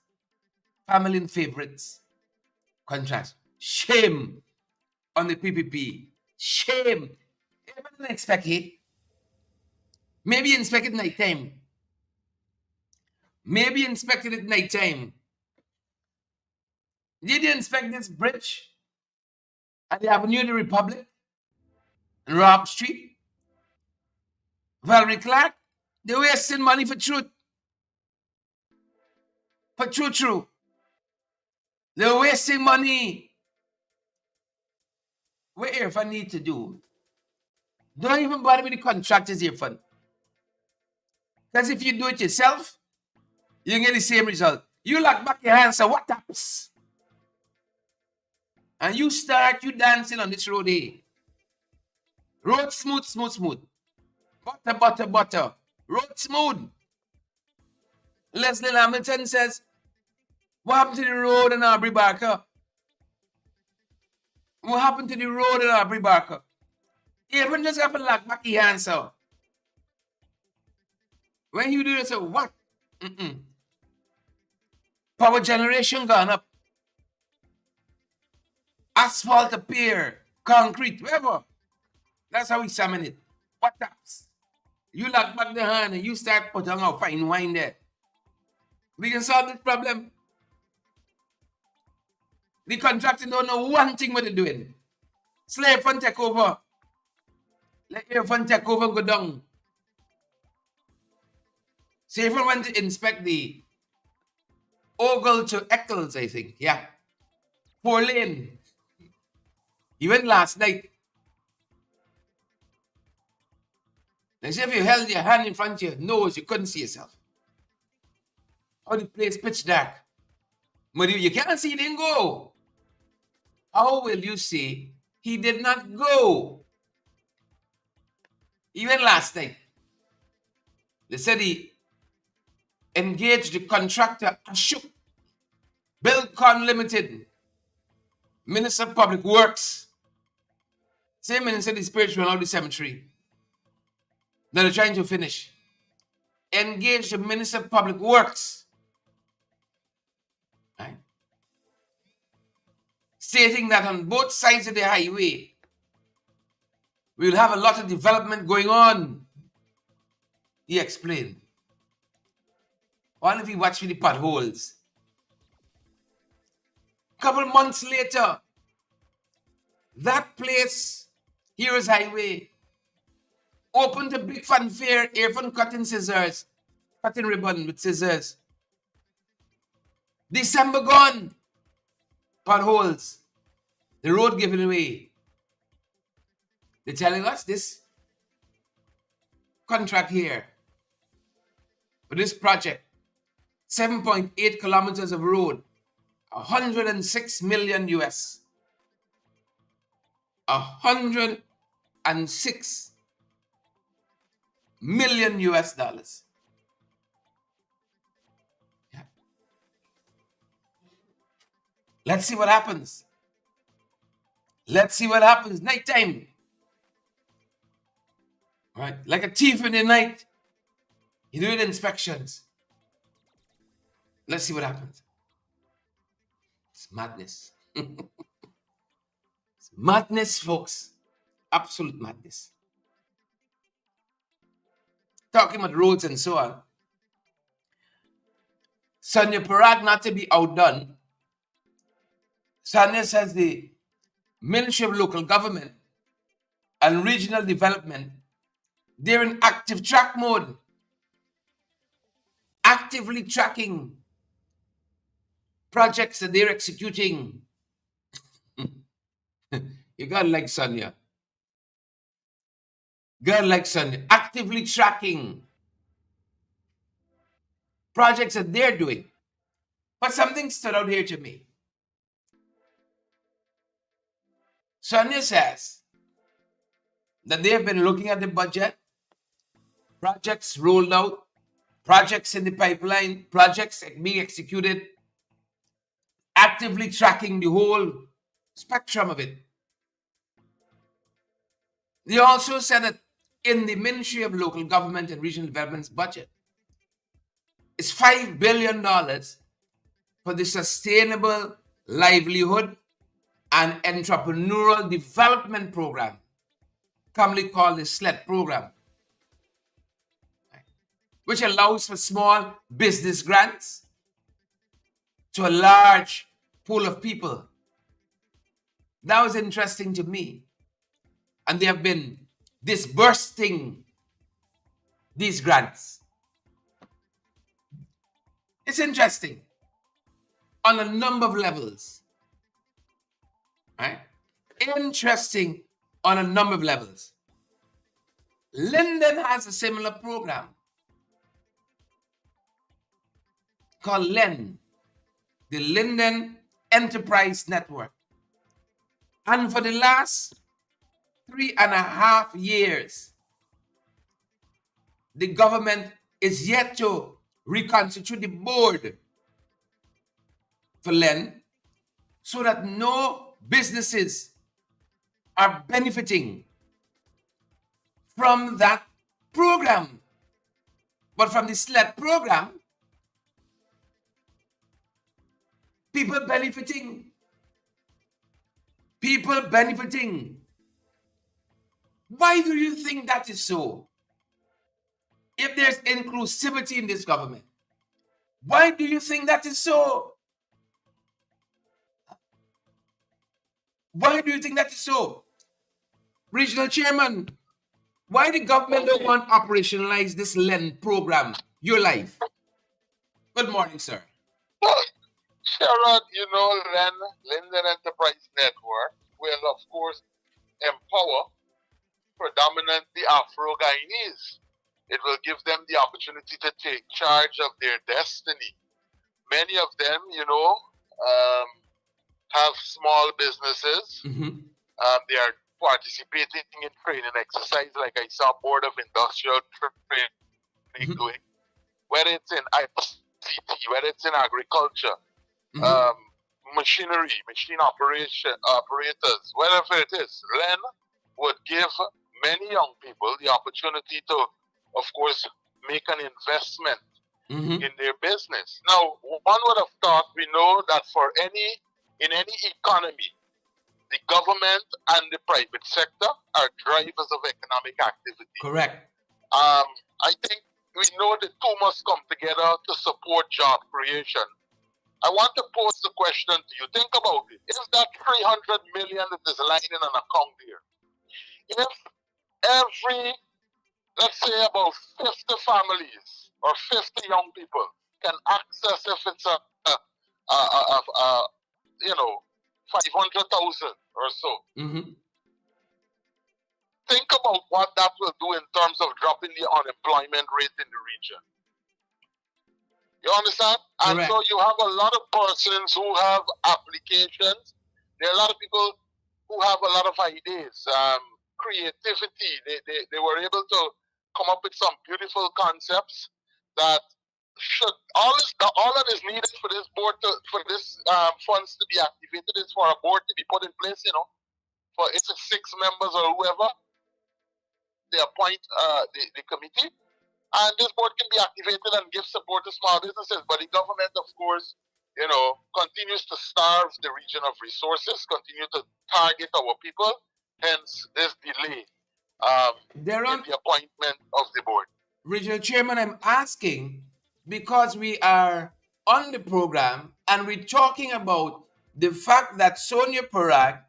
family, and favorites contracts. Shame on the PPP. Shame. Everybody didn't expect it. Maybe you inspect it night time. Maybe you inspected it night time. Did you inspect this bridge at the Avenue of the Republic? Rob Street? Valerie Clark? They're wasting money for truth. For true. They're wasting money. What Irfan need to do? Don't even bother with the contractors, Irfan. Because if you do it yourself, you get the same result. You lock back your hands, so what happens? And you dancing on this road here. Road smooth, smooth, smooth. Butter, butter, butter. Road smooth. Leslie Hamilton says, what happened to the road in Aubrey Barker? What happened to the road in Aubrey Barker? Even just have to lock back your answer. When you do this, so what? Power generation gone up. Asphalt appear. Concrete, whatever. That's how we summon it. What taps? You lock back the hand and you start putting out fine wine there. We can solve this problem. The contractor don't know one thing what they're doing. Slave fund take over. Let air fund take over and go down. So if I went to inspect the Ogle to Eccles, I think. Yeah. 4-lane. He went last night. As if you held your hand in front of your nose, you couldn't see yourself. How the place pitch dark. But if you can't see, he didn't go. How will you say he did not go? Even last night, they said he engaged the contractor Ashok, Buildcon Limited, Minister of Public Works. Same minister of the spiritual out the cemetery. Now they're trying to finish. Engage the Minister of Public Works. Right? Stating that on both sides of the highway, we'll have a lot of development going on. He explained. Why don't we watch for the potholes? A couple months later, that place, Heroes Highway, opened a big fanfare, even cutting scissors, cutting ribbon with scissors. December gone. Potholes. The road given away. They're telling us this contract here for this project, 7.8 kilometers of road, 106 million US. 106 million US dollars. Yeah. Let's see what happens. Let's see what happens. Nighttime. Right? Like a thief in the night. You do inspections. Let's see what happens. It's madness. It's madness, folks. Absolute madness. Talking about roads and so on. Sonia Parag, not to be outdone. Sonia says the Ministry of Local Government and Regional Development, they're in active track mode. Actively tracking projects that they're executing. You gotta like Sonia. Girl like Sonia. Actively tracking projects that they're doing. But something stood out here to me. Sonia says that they have been looking at the budget, projects rolled out, projects in the pipeline, projects being executed, actively tracking the whole spectrum of it. They also said that in the Ministry of Local Government and Regional Development's budget, it's $5 billion for the Sustainable Livelihood and Entrepreneurial Development Program, commonly called the SLED program, which allows for small business grants to a large pool of people. That was interesting to me. And they have been disbursing these grants. It's interesting on a number of levels. Right? Interesting on a number of levels. Linden has a similar program called LEN, the Linden Enterprise Network. And for the last 3.5 years, the government is yet to reconstitute the board for Len so that no businesses are benefiting from that program. But from the SLED program, people benefiting. People benefiting. Why do you think that is so? If there's inclusivity in this government, why do you think that is so? Why do you think that is so? Regional chairman, why the government don't want to operationalize this LEN program, Your Life? Good morning, sir. Sharon, you know, Linden Enterprise Network will, of course, empower predominantly Afro-Guyanese. It will give them the opportunity to take charge of their destiny. Many of them, have small businesses. They are participating in training exercise, like I saw Board of Industrial Training doing, whether it's in ICT, whether it's in agriculture, machinery, machine operators, whatever it is. Len would give many young people the opportunity to, of course, make an investment in their business. Now, one would have thought, we know that in any economy, the government and the private sector are drivers of economic activity. Correct. I think we know the two must come together to support job creation. I want to pose the question to you. Think about it. Is that 300 million that is lying in an account here? If every, let's say about 50 families or 50 young people can access, if it's a 500,000 or so. Think about what that will do in terms of dropping the unemployment rate in the region. You understand? And Correct. so you have a lot of persons who have applications. There are a lot of people who have a lot of ideas, creativity. They were able to come up with some beautiful concepts that should all that is needed for this board for this funds to be activated is for a board to be put in place. For it's 6 members or whoever they appoint the committee. And this board can be activated and give support to small businesses. But the government, of course, continues to starve the region of resources, continue to target our people. Hence, this delay in the appointment of the board. Regional Chairman, I'm asking because we are on the program and we're talking about the fact that Sonia Parag,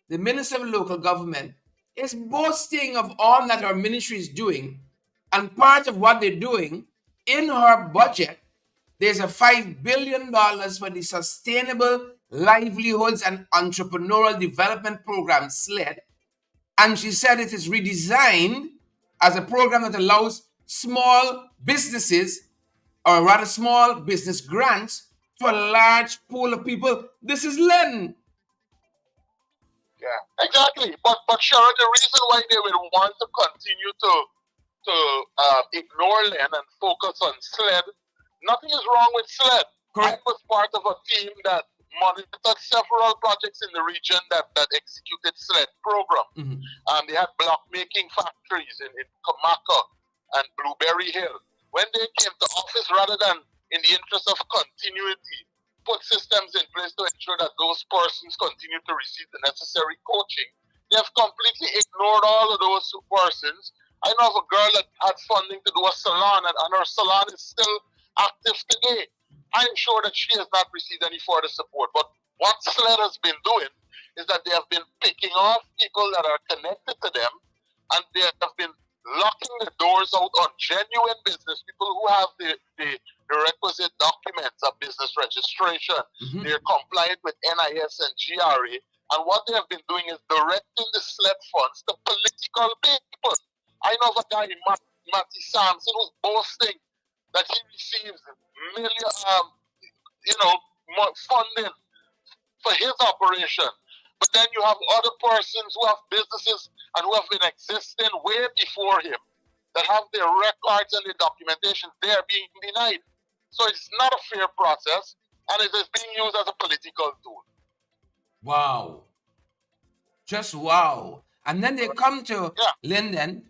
the Minister of Local Government, is boasting of all that our ministry is doing. And part of what they're doing in her budget, there's a $5 billion for the Sustainable Livelihoods and Entrepreneurial Development Program, SLED. And she said it is redesigned as a program that allows small businesses, or rather small business grants, to a large pool of people. This is Len. Yeah, exactly. But Sharon, the reason why they will want to continue to ignore Len and focus on SLED, nothing is wrong with SLED. Correct. I was part of a team that monitored several projects in the region that executed SLED program. They had block making factories in Kamaka and Blueberry Hill. When they came to office, rather than in the interest of continuity, put systems in place to ensure that those persons continue to receive the necessary coaching, they have completely ignored all of those persons. I know of a girl that had funding to do a salon, and her salon is still active today. I'm sure that she has not received any further support. But what SLED has been doing is that they have been picking off people that are connected to them, and they have been locking the doors out on genuine business people who have the requisite documents of business registration. They're compliant with NIS and GRA. And what they have been doing is directing the SLED funds to political people. I know of a guy, Matty Sampson, who's boasting that he receives funding for his operation. But then you have other persons who have businesses and who have been existing way before him that have their records and their documentation. They are being denied. So it's not a fair process, and it is being used as a political tool. Wow. Just wow. And then they come to Linden,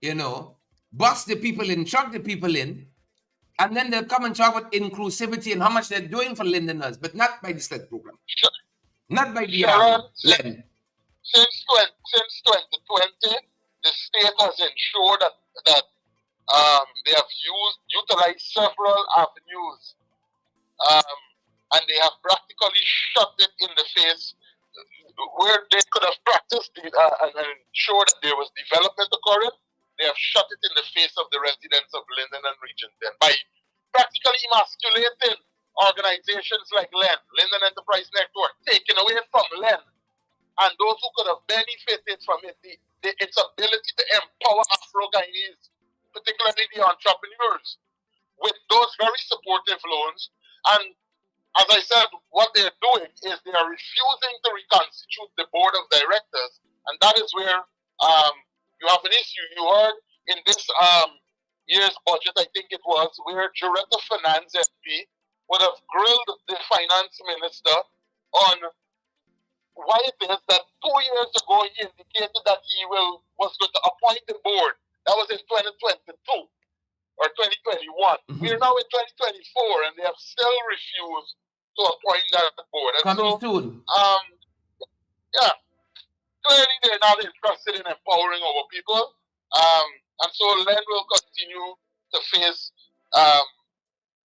you know, bust the people in, chuck the people in, and then they'll come and talk about inclusivity and how much they're doing for Lindeners, but not by the SLED program. Not by the Len. Since 2020, the state has ensured that they have utilized several avenues, and they have practically shut it in the face where they could have practiced and ensured that there was development occurring. They have shut it in the face of the residents of Linden and Region 10 by practically emasculating organizations like Linden Enterprise Network, taken away from LEN, and those who could have benefited from it, its ability to empower Afro-Guyanese, particularly the entrepreneurs, with those very supportive loans. And as I said, what they're doing is they are refusing to reconstitute the board of directors, and that is where you have an issue. You heard in this year's budget, I think it was, where Juretta Finance FP would have grilled the finance minister on why it is that 2 years ago he indicated that he was going to appoint the board. That was in 2022 or 2021. Mm-hmm. We are now in 2024, and they have still refused to appoint that board. And coming soon. Yeah, clearly they're not interested in empowering our people. And so Len will continue to face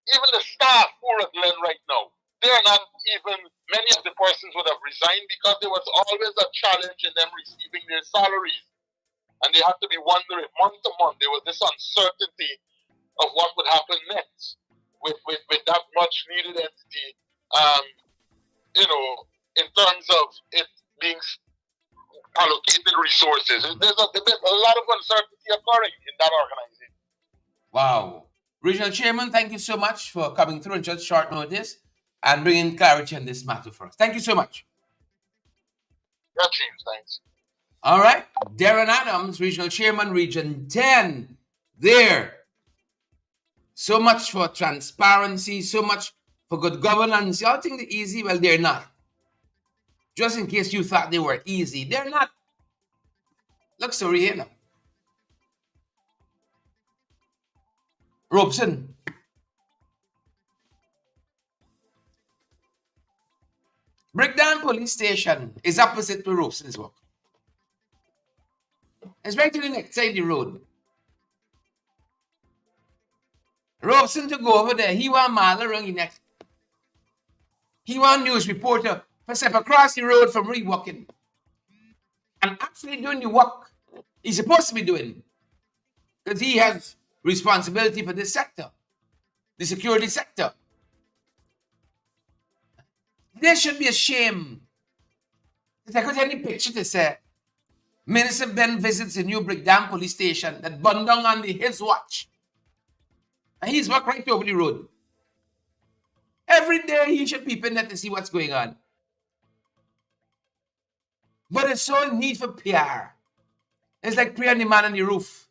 even the staff who are at Len right now. They're not even, many of the persons would have resigned because there was always a challenge in them receiving their salaries. And they had to be wondering month to month. There was this uncertainty of what would happen next with that much needed entity, in terms of it being allocated resources. There's a lot of uncertainty occurring in that organization. Wow. Regional Chairman, thank you so much for coming through in just short notice and bringing clarity on this matter for us. Thank you so much. Yeah, James, thanks. All right. Darren Adams, Regional Chairman, Region 10. There. So much for transparency, so much for good governance. Y'all think they're easy? Well, they're not. Just in case you thought they were easy, they're not. Look, sorry here now. Robeson. Brickdam Police Station is opposite to Robeson's work. It's right to the next side of the road. Robeson to go over there. He want mile around the next. He want news reporter to step across the road from re-walking. And actually doing the work he's supposed to be doing. Because he has responsibility for this sector. The security sector. There should be a shame. If I could any picture to say, Minister Ben visits the new Brickdam Police Station that burned down on his watch. And he's walked right over the road. Every day he should peep in there to see what's going on. But it's so need for PR. It's like prayer on the man on the roof.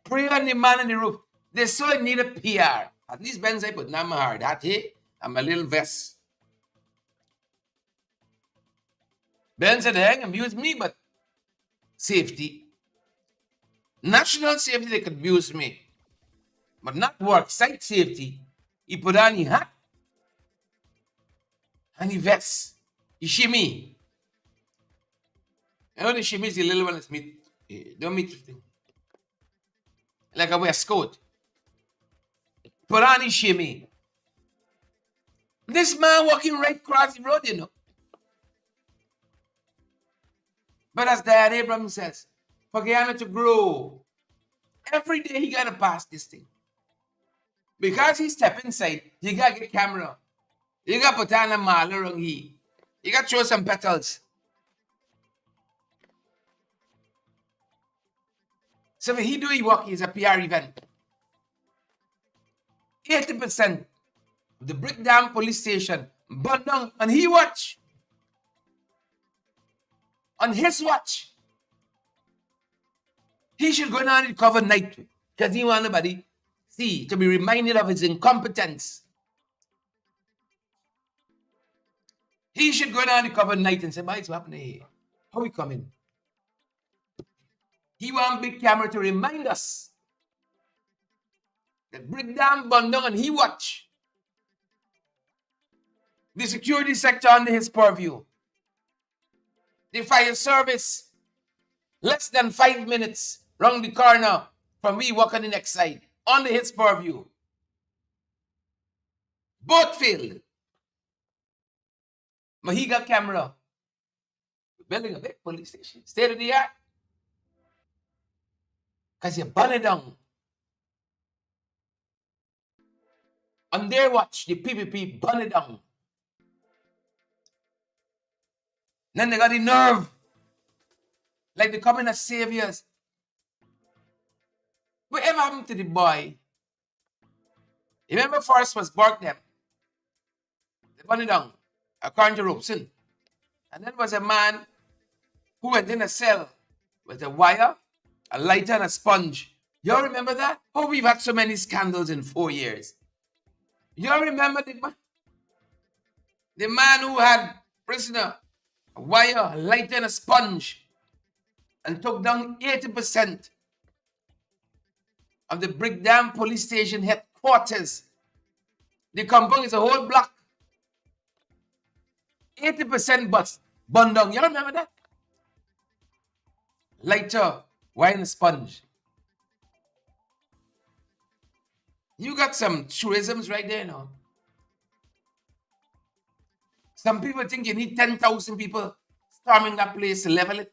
Prayer on the man on the roof. They so need a PR. At least Ben's I put on my hard hat, hey? And my little vest. Ben said, hey, abuse me, but safety. National safety, they could abuse me. But not work site safety. He put on his hat and his vest. He shimmy. You know the shimmy is the little one that's meet. Don't meet with him. Like a waistcoat. Put on his shimmy. This man walking right across the road, you know. But as Diane Abrams says, for Guyana to grow, every day he got to pass this thing. Because he step inside, he got to get camera. He got to put on a mala around here. He got to show some petals. So when he do his work, he's a PR event. 80% of the Brickdam Police Station burned down and he watch. On his watch. He should go down and cover night because he want nobody see to be reminded of his incompetence. He should go down and cover night and say, "What's happening here? How we coming?" He want big camera to remind us that Brickdam burned down and he watch. The security sector under his purview. The fire service, less than 5 minutes round the corner from we walk on the next side, under his purview. Both failed. Mahiga camera. Building a big police station. State of the art. Because you burn it down. On their watch, the PPP burn it down. Then they got the nerve. Like they coming as saviors. Whatever happened to the boy? Remember first was Brickdam. They burned it down. According to Robeson. And then was a man who went in a cell with a wire, a lighter, and a sponge. Y'all remember that? Oh, we've had so many scandals in 4 years. Y'all remember the man who had prisoner, a wire, a lighter, and a sponge, and took down 80% of the Brickdam police station headquarters. The compound is a whole block. 80% burned down. You remember that? Lighter, wire, and a sponge. You got some truisms right there now. Some people think you need 10,000 people storming that place to level it.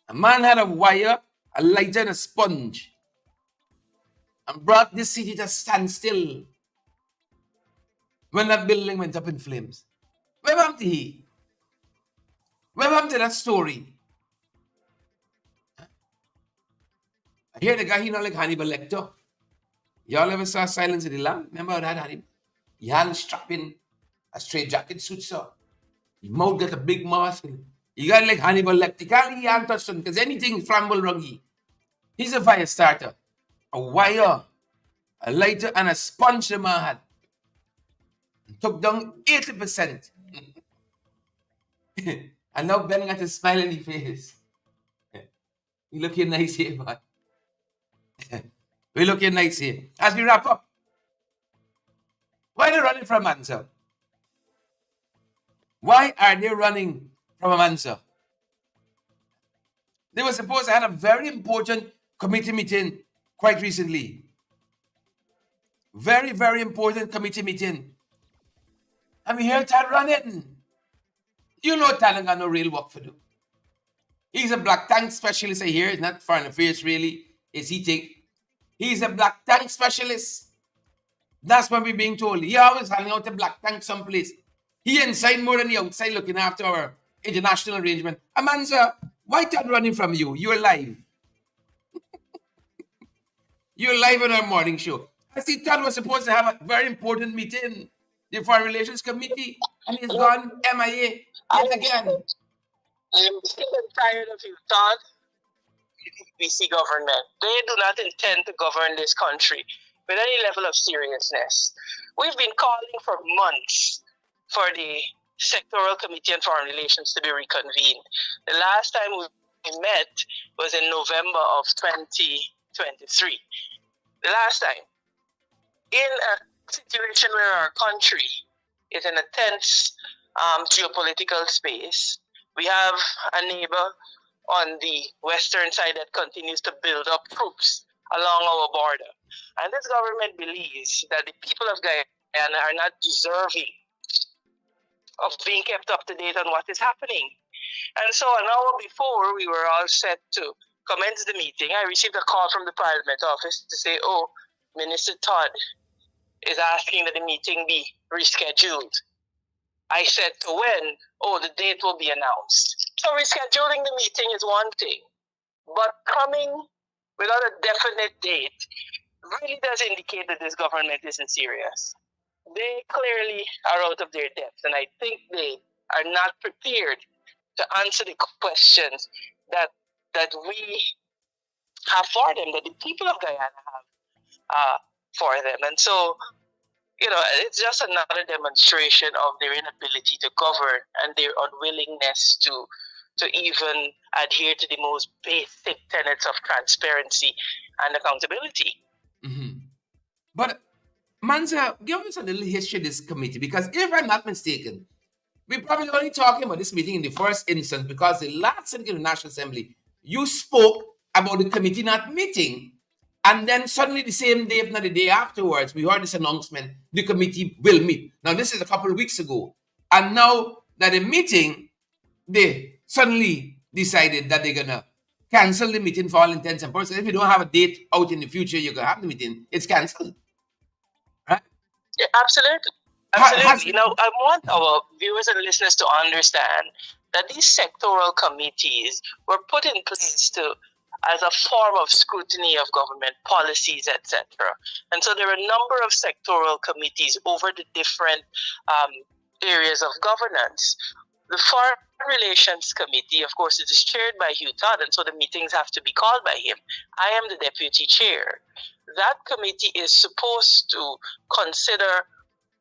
A man had a wire, a lighter, and a sponge, and brought this city to standstill when that building went up in flames. Where happened to he? Where happened to that story? I hear the guy, he not like Hannibal Lecter. Y'all ever saw Silence of the Lamb? Remember that Hannibal? He had strapped in a straight jacket suit, sir. His mouth got a big mask. He got like Hannibal Lecter. He can't touch him because anything flammable wrong he. He's a fire starter. A wire, a lighter, and a sponge the man had. Took down 80%. And now Ben got a smile on his face. You looking nice here, man. We looking nice here. As we wrap up, why are they running from an answer? Why are they running from an answer? They were supposed to have a very important committee meeting quite recently. Very, very important committee meeting. And we hear Tad running. You know Tad ain't got no real work to do. He's a black tank specialist, I hear. It's not foreign affairs, really. Is he think? He's a black tank specialist. That's what we're being told. He always handing out a black tank someplace. He inside more than the outside looking after our international arrangement. Amanza, why Tad running from you? You're live. You're live on our morning show. I see Tad was supposed to have a very important meeting, the Foreign Relations Committee, and he's gone MIA yet again. I'm sick and tired of you, Todd. BBC government. They do not intend to govern this country with any level of seriousness. We've been calling for months for the Sectoral Committee on Foreign Relations to be reconvened. The last time we met was in November of 2023. The last time. In a situation where our country is in a tense geopolitical space, we have a neighbor on the western side that continues to build up troops along our border. And this government believes that the people of Guyana are not deserving of being kept up to date on what is happening. And so an hour before we were all set to commence the meeting, I received a call from the Parliament office to say, "Oh, Minister Todd is asking that the meeting be rescheduled." I said, "To when?" "Oh, the date will be announced." So rescheduling the meeting is one thing, but coming without a definite date really does indicate that this government isn't serious. They clearly are out of their depth, and I think they are not prepared to answer the questions that we have for them, that the people of Guyana have for them. And so, it's just another demonstration of their inability to govern and their unwillingness to even adhere to the most basic tenets of transparency and accountability. Mm-hmm. But Manza, give us a little history of this committee, because if I'm not mistaken, we're probably only talking about this meeting in the first instance because the last sitting of the National Assembly, you spoke about the committee not meeting, and then suddenly the same day, if not the day afterwards, we heard this announcement, the committee will meet. Now, this is a couple of weeks ago. And now that the meeting, they suddenly decided that they're going to cancel the meeting for all intents and purposes. If you don't have a date out in the future, you're going to have the meeting, it's canceled. Right? Yeah, absolutely. Absolutely. I want our viewers and listeners to understand that these sectoral committees were put in place as a form of scrutiny of government policies, etc. And so there are a number of sectoral committees over the different areas of governance. The Foreign Relations Committee, of course, it is chaired by Hugh Todd, and so the meetings have to be called by him. I am the deputy chair. That committee is supposed to consider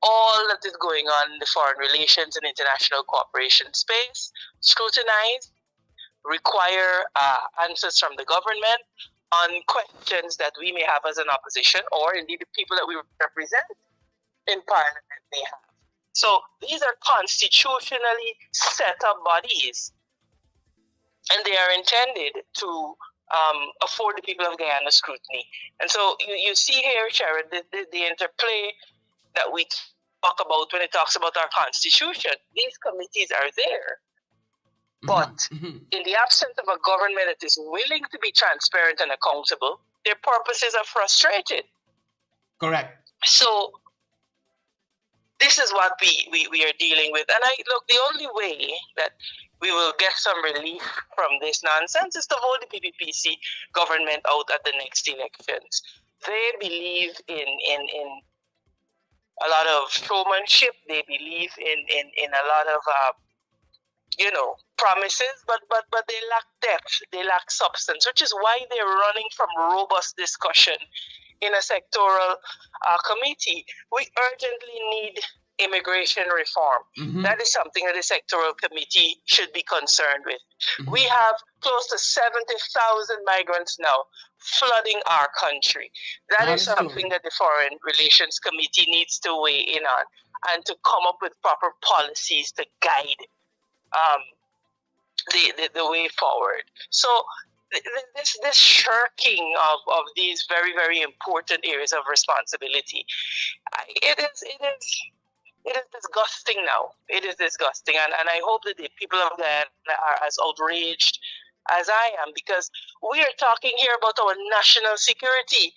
all that is going on in the foreign relations and international cooperation space, scrutinize, require answers from the government on questions that we may have as an opposition, or indeed the people that we represent in parliament may have. So these are constitutionally set up bodies, and they are intended to afford the people of Guyana scrutiny. And so you see here, Sharon, the interplay that we talk about when it talks about our constitution. These committees are there, but in the absence of a government that is willing to be transparent and accountable, their purposes are frustrated. Correct. So this is what we are dealing with. And the only way that we will get some relief from this nonsense is to vote the PPPC government out at the next elections. They believe in a lot of showmanship. They believe in a lot of promises, but they lack depth. They lack substance, which is why they're running from robust discussion in a sectoral committee. We urgently need immigration reform. That is something that the sectoral committee should be concerned with. We have close to 70,000 migrants now flooding our country. That is something that the Foreign Relations Committee needs to weigh in on and to come up with proper policies to guide the way forward. So this shirking of these very, very important areas of responsibility, it is disgusting now. It is disgusting. And I hope that the people of Guyana are as outraged as I am, because we are talking here about our national security,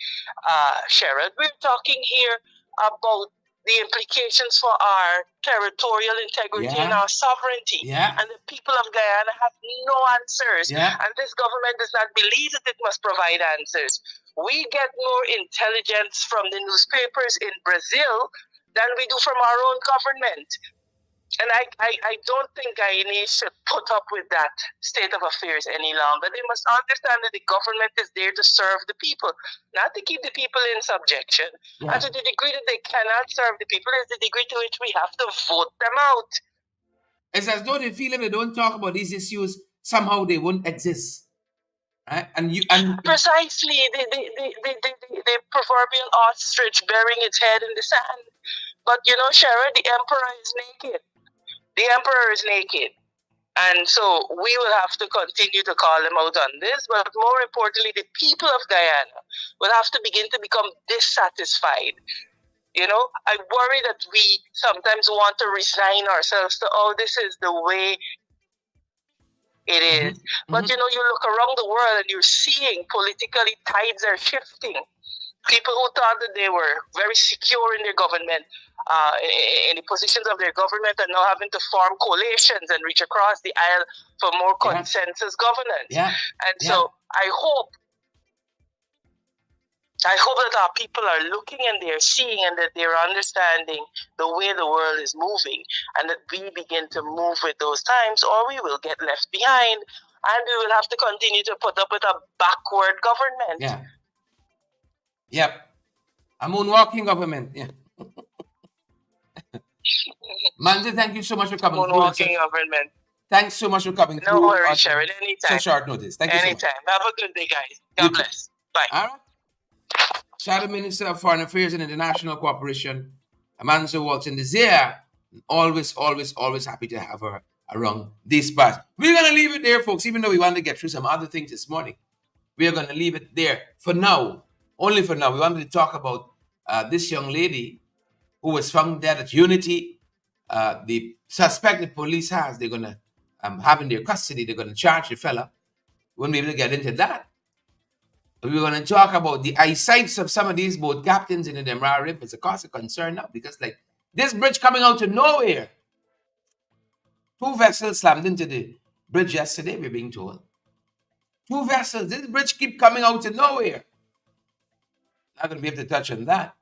Sherrod. We're talking here about the implications for our territorial integrity and our sovereignty. And the people of Guyana have no answers. And this government does not believe that it must provide answers. We get more intelligence from the newspapers in Brazil than we do from our own government. And I don't think Guyanese should put up with that state of affairs any longer. They must understand that the government is there to serve the people, not to keep the people in subjection. And to the degree that they cannot serve the people is the degree to which we have to vote them out. It's as though they feel if they don't talk about these issues, somehow they won't exist. Right? And precisely the proverbial ostrich burying its head in the sand. But Sharon, the emperor is naked. The emperor is naked. And so we will have to continue to call him out on this. But more importantly, the people of Guyana will have to begin to become dissatisfied. I worry that we sometimes want to resign ourselves to, this is the way it is. But you look around the world and you're seeing politically tides are shifting. People who thought that they were very secure in their government, in the positions of their government, are now having to form coalitions and reach across the aisle for more consensus governance. So I hope I hope that our people are looking and they're seeing and that they're understanding the way the world is moving, and that we begin to move with those times, or we will get left behind and we will have to continue to put up with a backward government. Yeah. Yep. A moonwalking government. Yeah. Manzi, thank you so much for coming through. Moonwalking government. Thanks so much for coming through. No worries, Sherrod. Anytime. So short notice. Thank you so much. Anytime. Have a good day, guys. God bless. Bye. All right. Shadow Minister of Foreign Affairs and International Cooperation, Amanzo Walton Desire. Always happy to have her around this part. We're going to leave it there, folks, even though we want to get through some other things this morning. We are going to leave it there for now. Only for now. We wanted to talk about this young lady who was found dead at Unity. The suspected police they're going to have in their custody. They're going to charge the fella. We won't be able to get into that. We're going to talk about the eyesights of some of these boat captains in the Demerara River. It's a cause of concern now because, like, this bridge coming out of nowhere. 2 vessels slammed into the bridge yesterday, we're being told. 2 vessels. This bridge keep coming out of nowhere. Not going to be able to touch on that.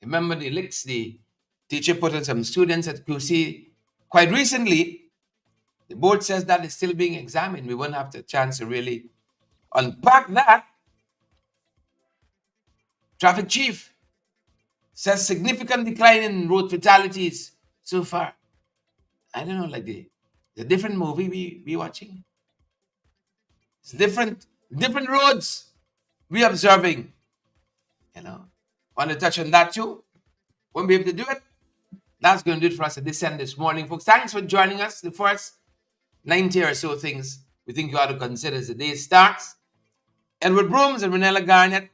Remember the licks the teacher put on some students at QC quite recently. The board says that is still being examined. We won't have the chance to really unpack that. Traffic chief says significant decline in road fatalities so far. I don't know, like the different movie we watching. It's different roads we observing. You know, want to touch on that too? Won't be able to do it. That's going to do it for us at this end this morning, folks. Thanks for joining us. The first 90 or so things we think you ought to consider as the day starts. Edward Brooms and Renella Garnett,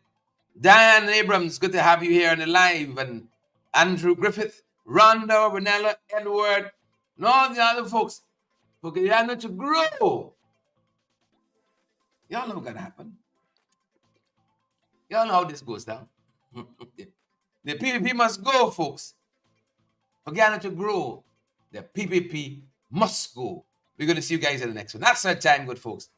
Diane Abrams, good to have you here on the live, and Andrew Griffith, Rhonda, Renella, Edward, and all the other folks. For Guyana to grow. Y'all know what's going to happen. Y'all know how this goes down. The PPP must go, folks. For Guyana to grow, the PPP must go. We're going to see you guys in the next one. That's our time, good folks.